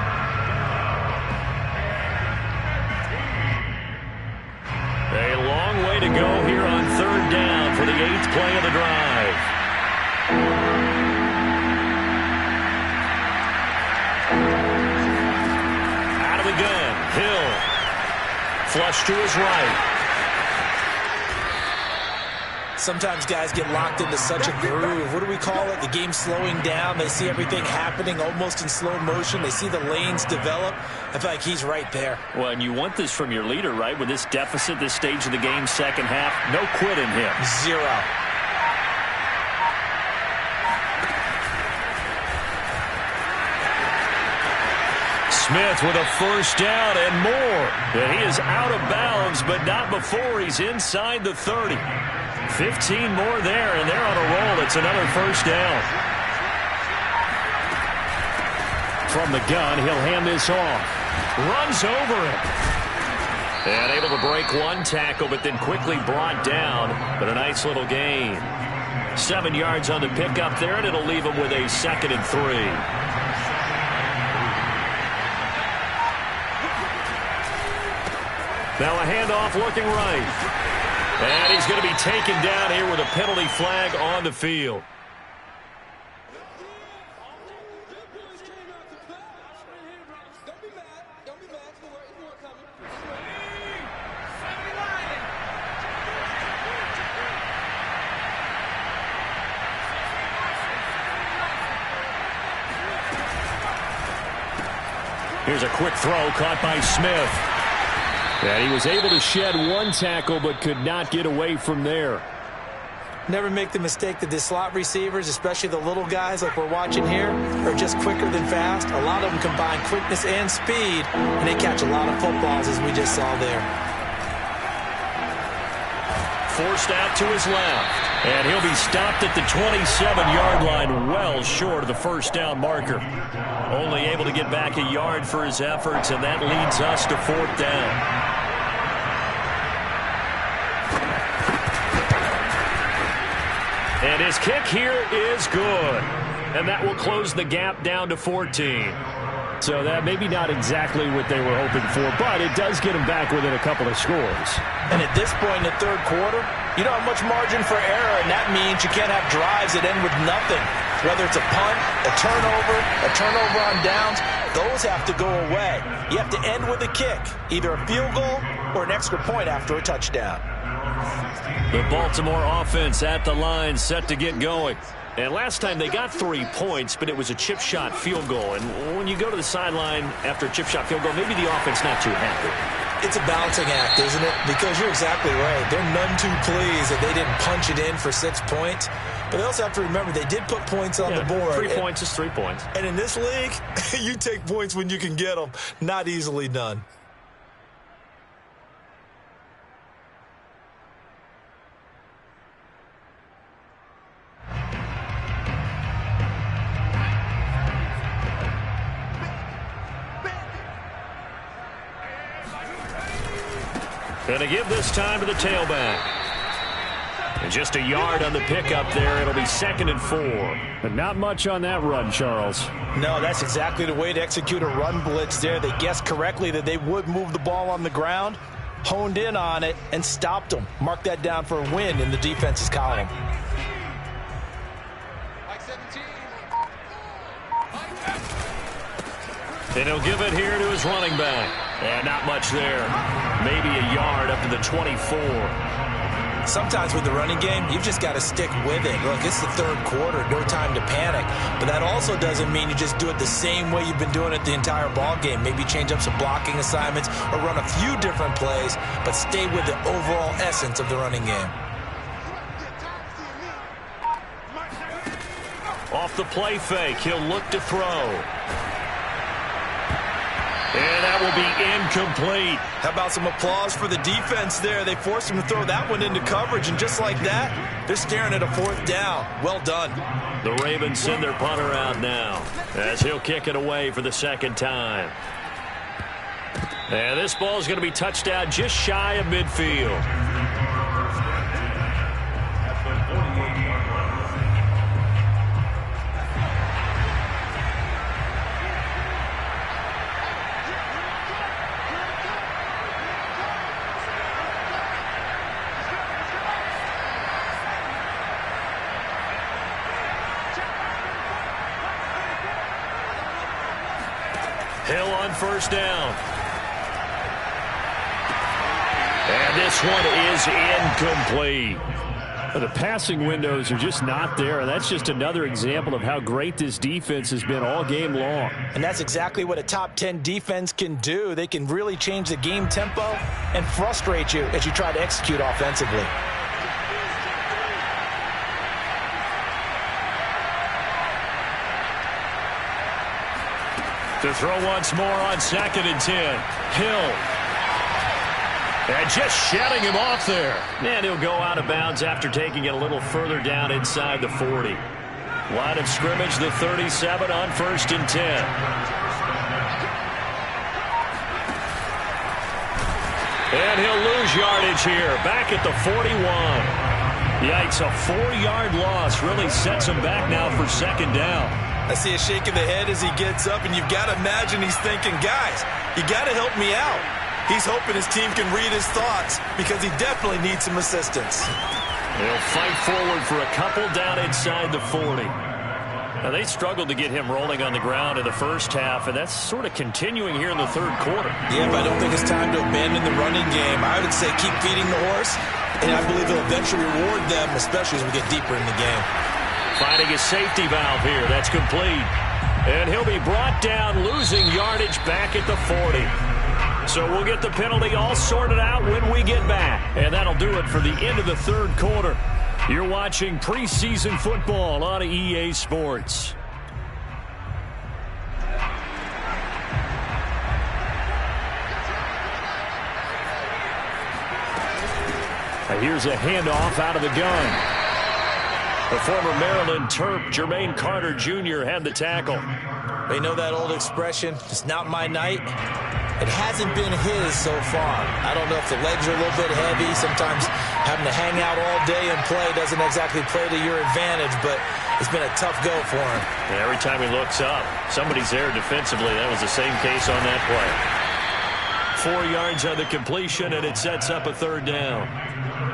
A long way to go here on third down for the 8th play of the drive. Out of the gun. Hill. Flush to his right. Sometimes guys get locked into such a groove. What do we call it? The game slowing down. They see everything happening almost in slow motion. They see the lanes develop. I feel like he's right there. Well, and you want this from your leader, right? With this deficit, this stage of the game, second half, no quit in him. Zero. Smith with a first down and more. And he is out of bounds, but not before he's inside the 30. 15 more there, and they're on a roll. It's another first down. From the gun, he'll hand this off. Runs over him. And able to break one tackle, but then quickly brought down. But a nice little gain. 7 yards on the pickup there, and it'll leave him with a 2nd and 3. Now a handoff looking right. And he's going to be taken down here with a penalty flag on the field. Here's a quick throw caught by Smith. And he was able to shed one tackle but could not get away from there. Never make the mistake that the slot receivers, especially the little guys like we're watching here, are just quicker than fast. A lot of them combine quickness and speed, and they catch a lot of footballs, as we just saw there. Forced out to his left, and he'll be stopped at the 27-yard line, well short of the first down marker. Only able to get back a yard for his efforts, and that leads us to fourth down. And his kick here is good. And that will close the gap down to 14. So that maybe not exactly what they were hoping for, but it does get them back within a couple of scores. And at this point in the third quarter, you don't have much margin for error, and that means you can't have drives that end with nothing. Whether it's a punt, a turnover on downs, those have to go away. You have to end with a kick, either a field goal or an extra point after a touchdown. The Baltimore offense at the line, set to get going. And last time they got 3 points, but it was a chip shot field goal. And when you go to the sideline after a chip shot field goal, maybe the offense not too happy. It's a balancing act, isn't it? Because you're exactly right. They're none too pleased that they didn't punch it in for 6 points. But they also have to remember they did put points on the board. 3 points is 3 points. And in this league, you take points when you can get them. Not easily done. Going to give this time to the tailback. And just a yard on the pickup there. It'll be 2nd and 4. But not much on that run, Charles. No, that's exactly the way to execute a run blitz there. They guessed correctly that they would move the ball on the ground, honed in on it, and stopped them. Mark that down for a win in the defense's column. And he'll give it here to his running back. And not much there. Maybe a yard up to the 24. Sometimes with the running game, you've just got to stick with it. Look, it's the third quarter, no time to panic. But that also doesn't mean you just do it the same way you've been doing it the entire ball game. Maybe change up some blocking assignments or run a few different plays, but stay with the overall essence of the running game. Off the play fake, he'll look to throw. And that will be incomplete. How about some applause for the defense there? They forced him to throw that one into coverage, and just like that, they're staring at a fourth down. Well done. The Ravens send their punter out now as he'll kick it away for the second time. And this ball is going to be touched out just shy of midfield. Hill on first down. And this one is incomplete. The passing windows are just not there, and that's just another example of how great this defense has been all game long. And that's exactly what a top 10 defense can do. They can really change the game tempo and frustrate you as you try to execute offensively. To throw once more on 2nd and 10. Hill. And just shutting him off there. And he'll go out of bounds after taking it a little further down inside the 40. Line of scrimmage, the 37 on 1st and 10. And he'll lose yardage here. Back at the 41. Yikes, a 4-yard loss really sets him back now for 2nd down. I see a shake of the head as he gets up, and you've got to imagine he's thinking, guys, you got to help me out. He's hoping his team can read his thoughts because he definitely needs some assistance. He'll fight forward for a couple down inside the 40. Now, they struggled to get him rolling on the ground in the first half, and that's sort of continuing here in the third quarter. Yeah, but I don't think it's time to abandon the running game. I would say keep feeding the horse, and I believe he'll eventually reward them, especially as we get deeper in the game. Finding a safety valve here. That's complete. And he'll be brought down, losing yardage back at the 40. So we'll get the penalty all sorted out when we get back. And that'll do it for the end of the third quarter. You're watching preseason football on EA Sports. Here's a handoff out of the gun. The former Maryland Terp, Jermaine Carter Jr. had the tackle. They know that old expression, it's not my night. It hasn't been his so far. I don't know if the legs are a little bit heavy. Sometimes having to hang out all day and play doesn't exactly play to your advantage, but it's been a tough go for him. Yeah, every time he looks up, somebody's there defensively. That was the same case on that play. 4 yards on the completion, and it sets up a third down.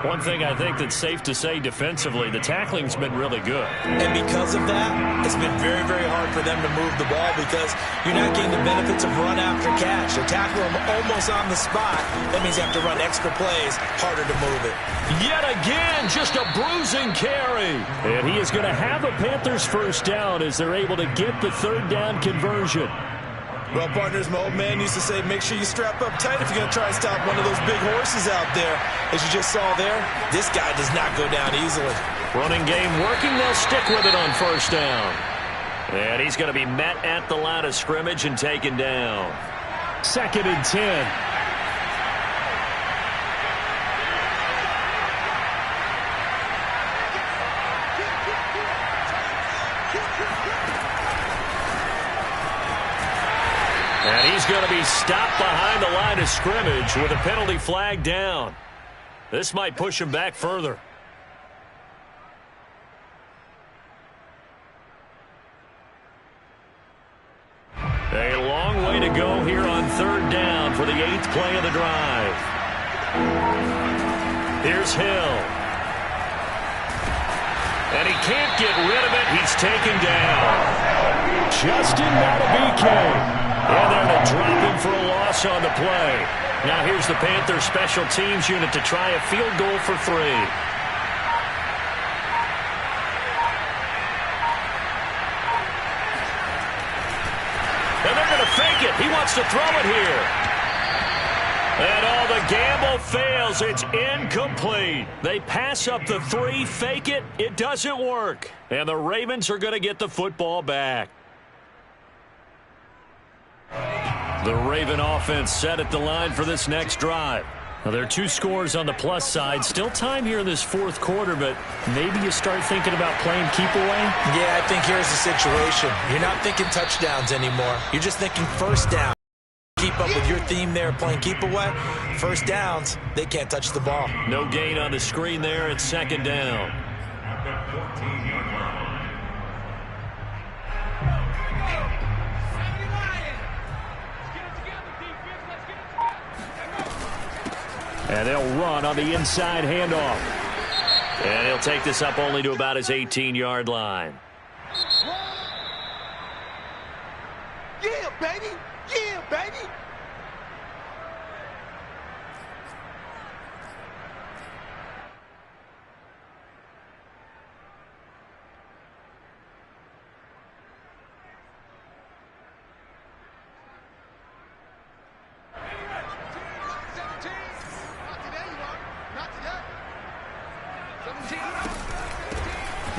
One thing I think that's safe to say defensively, the tackling's been really good. And because of that, it's been very, very hard for them to move the ball because you're not getting the benefits of run after catch. They tackle them almost on the spot. That means you have to run extra plays, harder to move it. Yet again, just a bruising carry. And he is going to have a Panthers first down as they're able to get the third down conversion. Well, partners, my old man used to say, make sure you strap up tight if you're going to try and stop one of those big horses out there. As you just saw there, this guy does not go down easily. Running game working. They'll stick with it on first down. And he's going to be met at the line of scrimmage and taken down. 2nd and 10. And he's going to be stopped behind the line of scrimmage with a penalty flag down. This might push him back further. A long way to go here on third down for the 8th play of the drive. Here's Hill. And he can't get rid of it. He's taken down. Justin Matabike. And they're going to drop him for a loss on the play. Now here's the Panthers special teams unit to try a field goal for 3. And they're going to fake it. He wants to throw it here. And the gamble fails. It's incomplete. They pass up the 3, fake it. It doesn't work. And the Ravens are going to get the football back. The Raven offense set at the line for this next drive. Now, there are 2 scores on the plus side. Still time here in this fourth quarter, but maybe you start thinking about playing keep away? Yeah, I think here's the situation. You're not thinking touchdowns anymore. You're just thinking first down. Keep up with your theme there, playing keep away. First downs, they can't touch the ball. No gain on the screen there. It's 2nd down. At the 14-yard line. And they'll run on the inside handoff. And he'll take this up only to about his 18-yard line. Yeah, baby. Yeah, baby.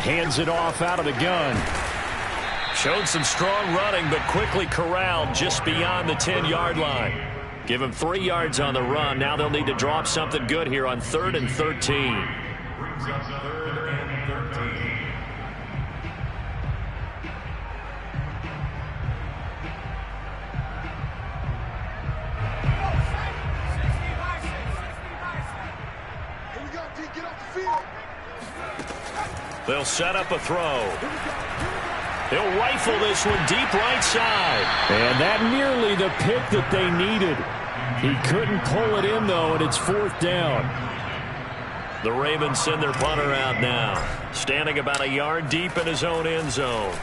Hands it off out of the gun. Showed some strong running, but quickly corralled just beyond the 10-yard line. Give him 3 yards on the run. Now they'll need to drop something good here on 3rd and 13. Brings up 3rd and 13. Here we go, D. Get off the field. They'll set up a throw. He'll rifle this one deep right side. And that nearly the pick that they needed. He couldn't pull it in, though, and it's 4th down. The Ravens send their punter out now, standing about a yard deep in his own end zone.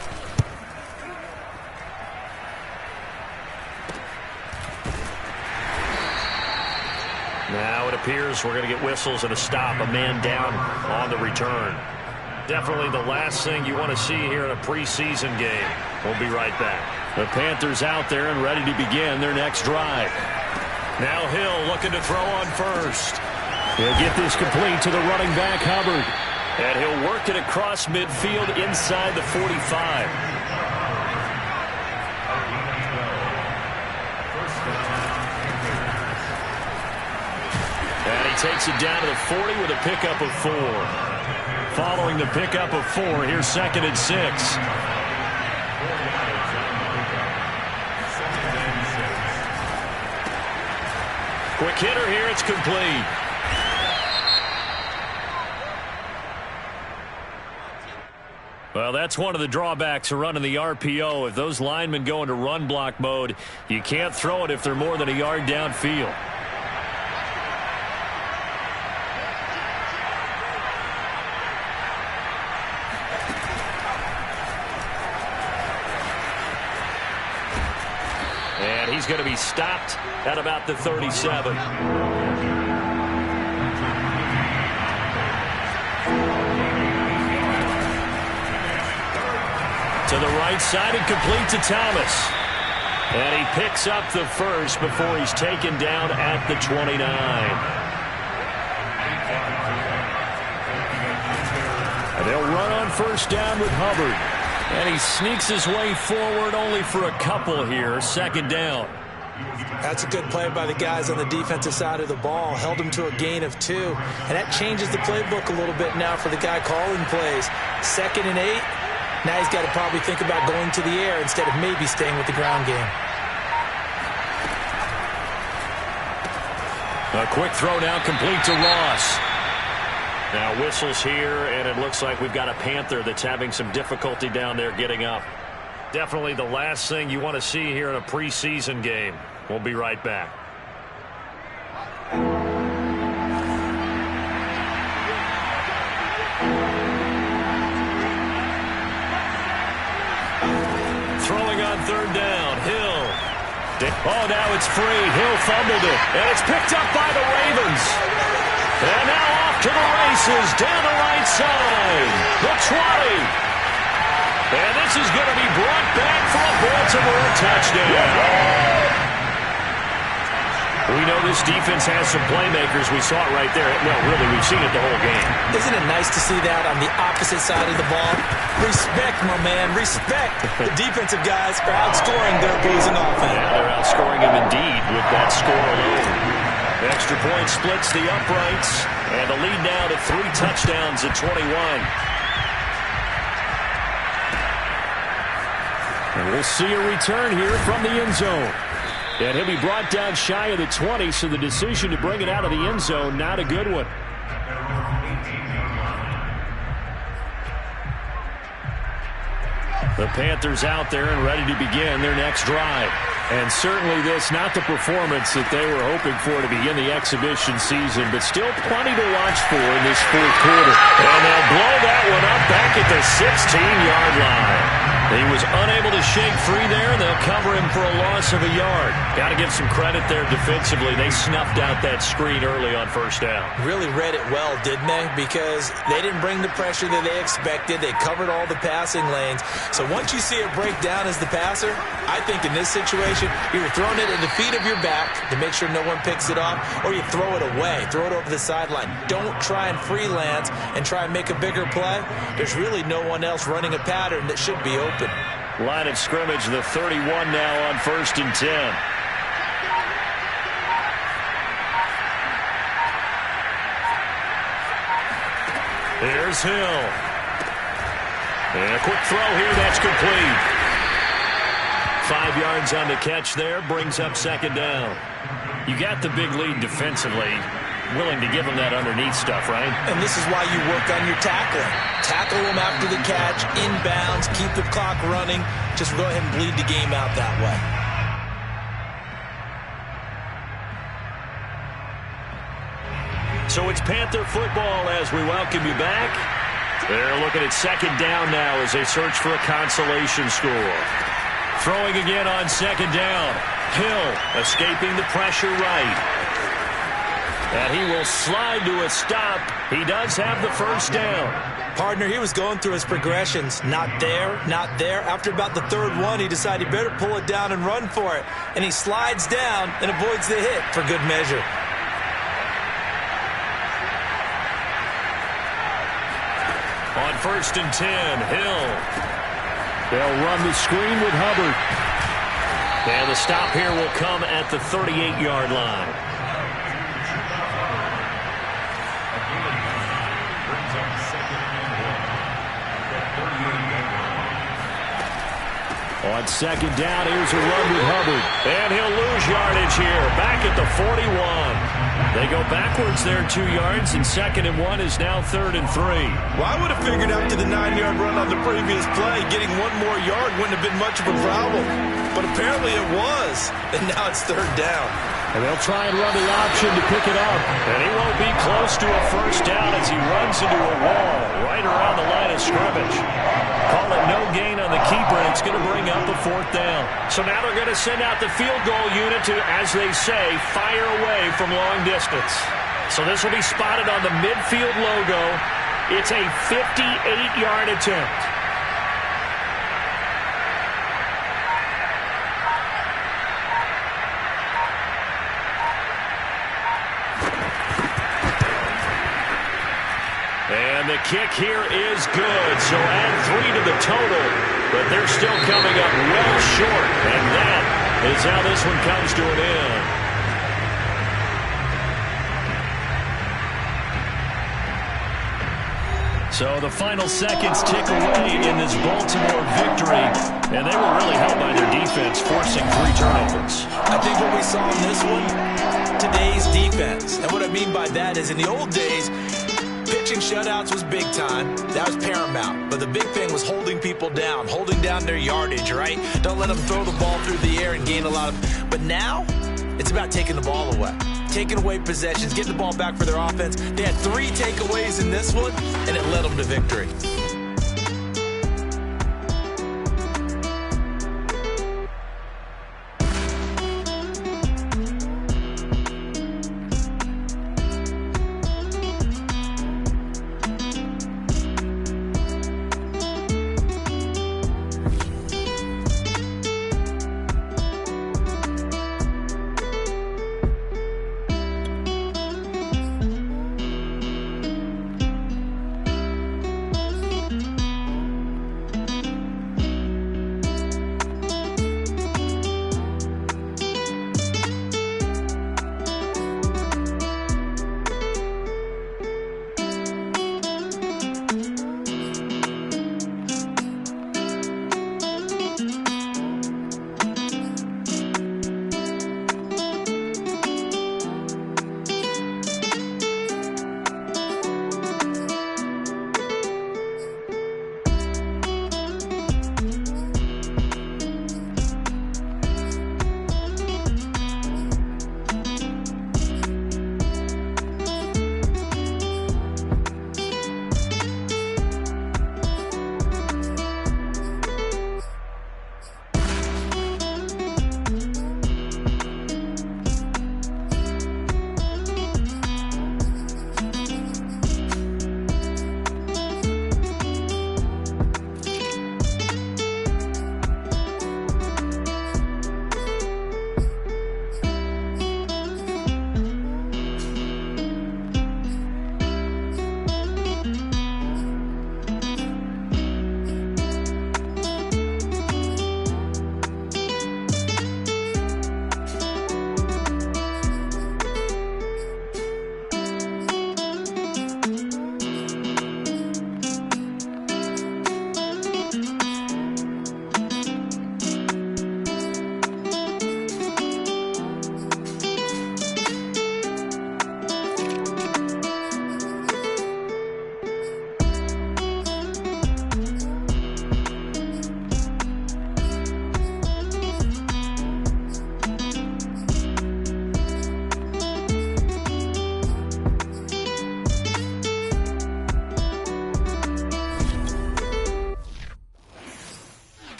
Now it appears we're going to get whistles and a stop, a man down on the return. Definitely the last thing you want to see here in a preseason game. We'll be right back. The Panthers out there and ready to begin their next drive. Now Hill looking to throw on first. He'll get this complete to the running back, Hubbard. And he'll work it across midfield inside the 45. And he takes it down to the 40 with a pickup of 4. Following the pickup of 4, here's 2nd and 6. Quick hitter here, it's complete. Well, that's one of the drawbacks of running the RPO. If those linemen go into run block mode, you can't throw it if they're more than a yard downfield. And he's going to be stopped at about the 37. To the right side and complete to Thomas. And he picks up the first before he's taken down at the 29. And they'll run on first down with Hubbard. And he sneaks his way forward only for a couple here. 2nd down. That's a good play by the guys on the defensive side of the ball. Held him to a gain of 2. And that changes the playbook a little bit now for the guy calling plays. 2nd and 8. Now he's got to probably think about going to the air instead of maybe staying with the ground game. A quick throw now complete to Ross. Now whistles here, and it looks like we've got a Panther that's having some difficulty down there getting up. Definitely the last thing you want to see here in a preseason game. We'll be right back. Throwing on 3rd down, Hill. Oh, now it's free. Hill fumbled it, and it's picked up by the Ravens. And now off to the races down the right side. The 20. And this is going to be brought back for a Baltimore touchdown. We know this defense has some playmakers. We saw it right there. Well, really, we've seen it the whole game. Isn't it nice to see that on the opposite side of the ball? Respect, my man, respect. The defensive guys are outscoring their opposing offense. Yeah, they're outscoring him indeed with that score alone. Extra point splits the uprights, and the lead now to 3 touchdowns at 21. And we'll see a return here from the end zone. And he'll be brought down shy of the 20, so the decision to bring it out of the end zone, not a good one. The Panthers out there and ready to begin their next drive. And certainly this, not the performance that they were hoping for to begin the exhibition season, but still plenty to watch for in this 4th quarter. And they'll blow that one up back at the 16-yard line. He was unable to shake free there, and they'll cover him for a loss of a yard. Got to give some credit there defensively. They snuffed out that screen early on 1st down. Really read it well, didn't they? Because they didn't bring the pressure that they expected. They covered all the passing lanes. So once you see it break down as the passer, I think in this situation, you're throwing it at the feet of your back to make sure no one picks it off, or you throw it away, throw it over the sideline. Don't try and freelance and try and make a bigger play. There's really no one else running a pattern that should be open. Line of scrimmage, the 31 now on 1st and 10. Here's Hill. And a quick throw here, that's complete. 5 yards on the catch there, brings up 2nd down. You got the big lead defensively. Willing to give them that underneath stuff, right? And this is why you work on your tackling. Tackle them after the catch, inbounds, keep the clock running. Just go ahead and bleed the game out that way. So it's Panther football as we welcome you back. They're looking at 2nd down now as they search for a consolation score. Throwing again on 2nd down. Hill escaping the pressure right. And he will slide to a stop. He does have the first down. Partner, he was going through his progressions. Not there, not there. After about the third one, he decided he better pull it down and run for it. And he slides down and avoids the hit for good measure. On 1st and 10, Hill. They'll run the screen with Hubbard. And the stop here will come at the 38-yard line. On 2nd down, here's a run with Hubbard. And he'll lose yardage here, back at the 41. They go backwards there 2 yards, and 2nd and 1 is now 3rd and 3. Well, I would have figured after the 9-yard run on the previous play, getting one more yard wouldn't have been much of a problem. But apparently it was, and now it's 3rd down. And they'll try and run the option to pick it up. And he won't be close to a first down as he runs into a wall right around the line of scrimmage. Call it no gain on the keeper, and it's going to bring up a 4th down. So now they're going to send out the field goal unit to, as they say, fire away from long distance. So this will be spotted on the midfield logo. It's a 58-yard attempt. And the kick here is good, so add 3 to the total, but they're still coming up well short, and that is how this one comes to an end. So the final seconds tick away in this Baltimore victory, and they were really helped by their defense, forcing 3 turnovers. I think what we saw in this one, today's defense. And what I mean by that is in the old days, pitching shutouts was big time. That was paramount. But the big thing was holding people down, holding down their yardage, right? Don't let them throw the ball through the air and gain a lot of... But now, it's about taking the ball away. Taking away possessions, getting the ball back for their offense. They had 3 takeaways in this one, and it led them to victory.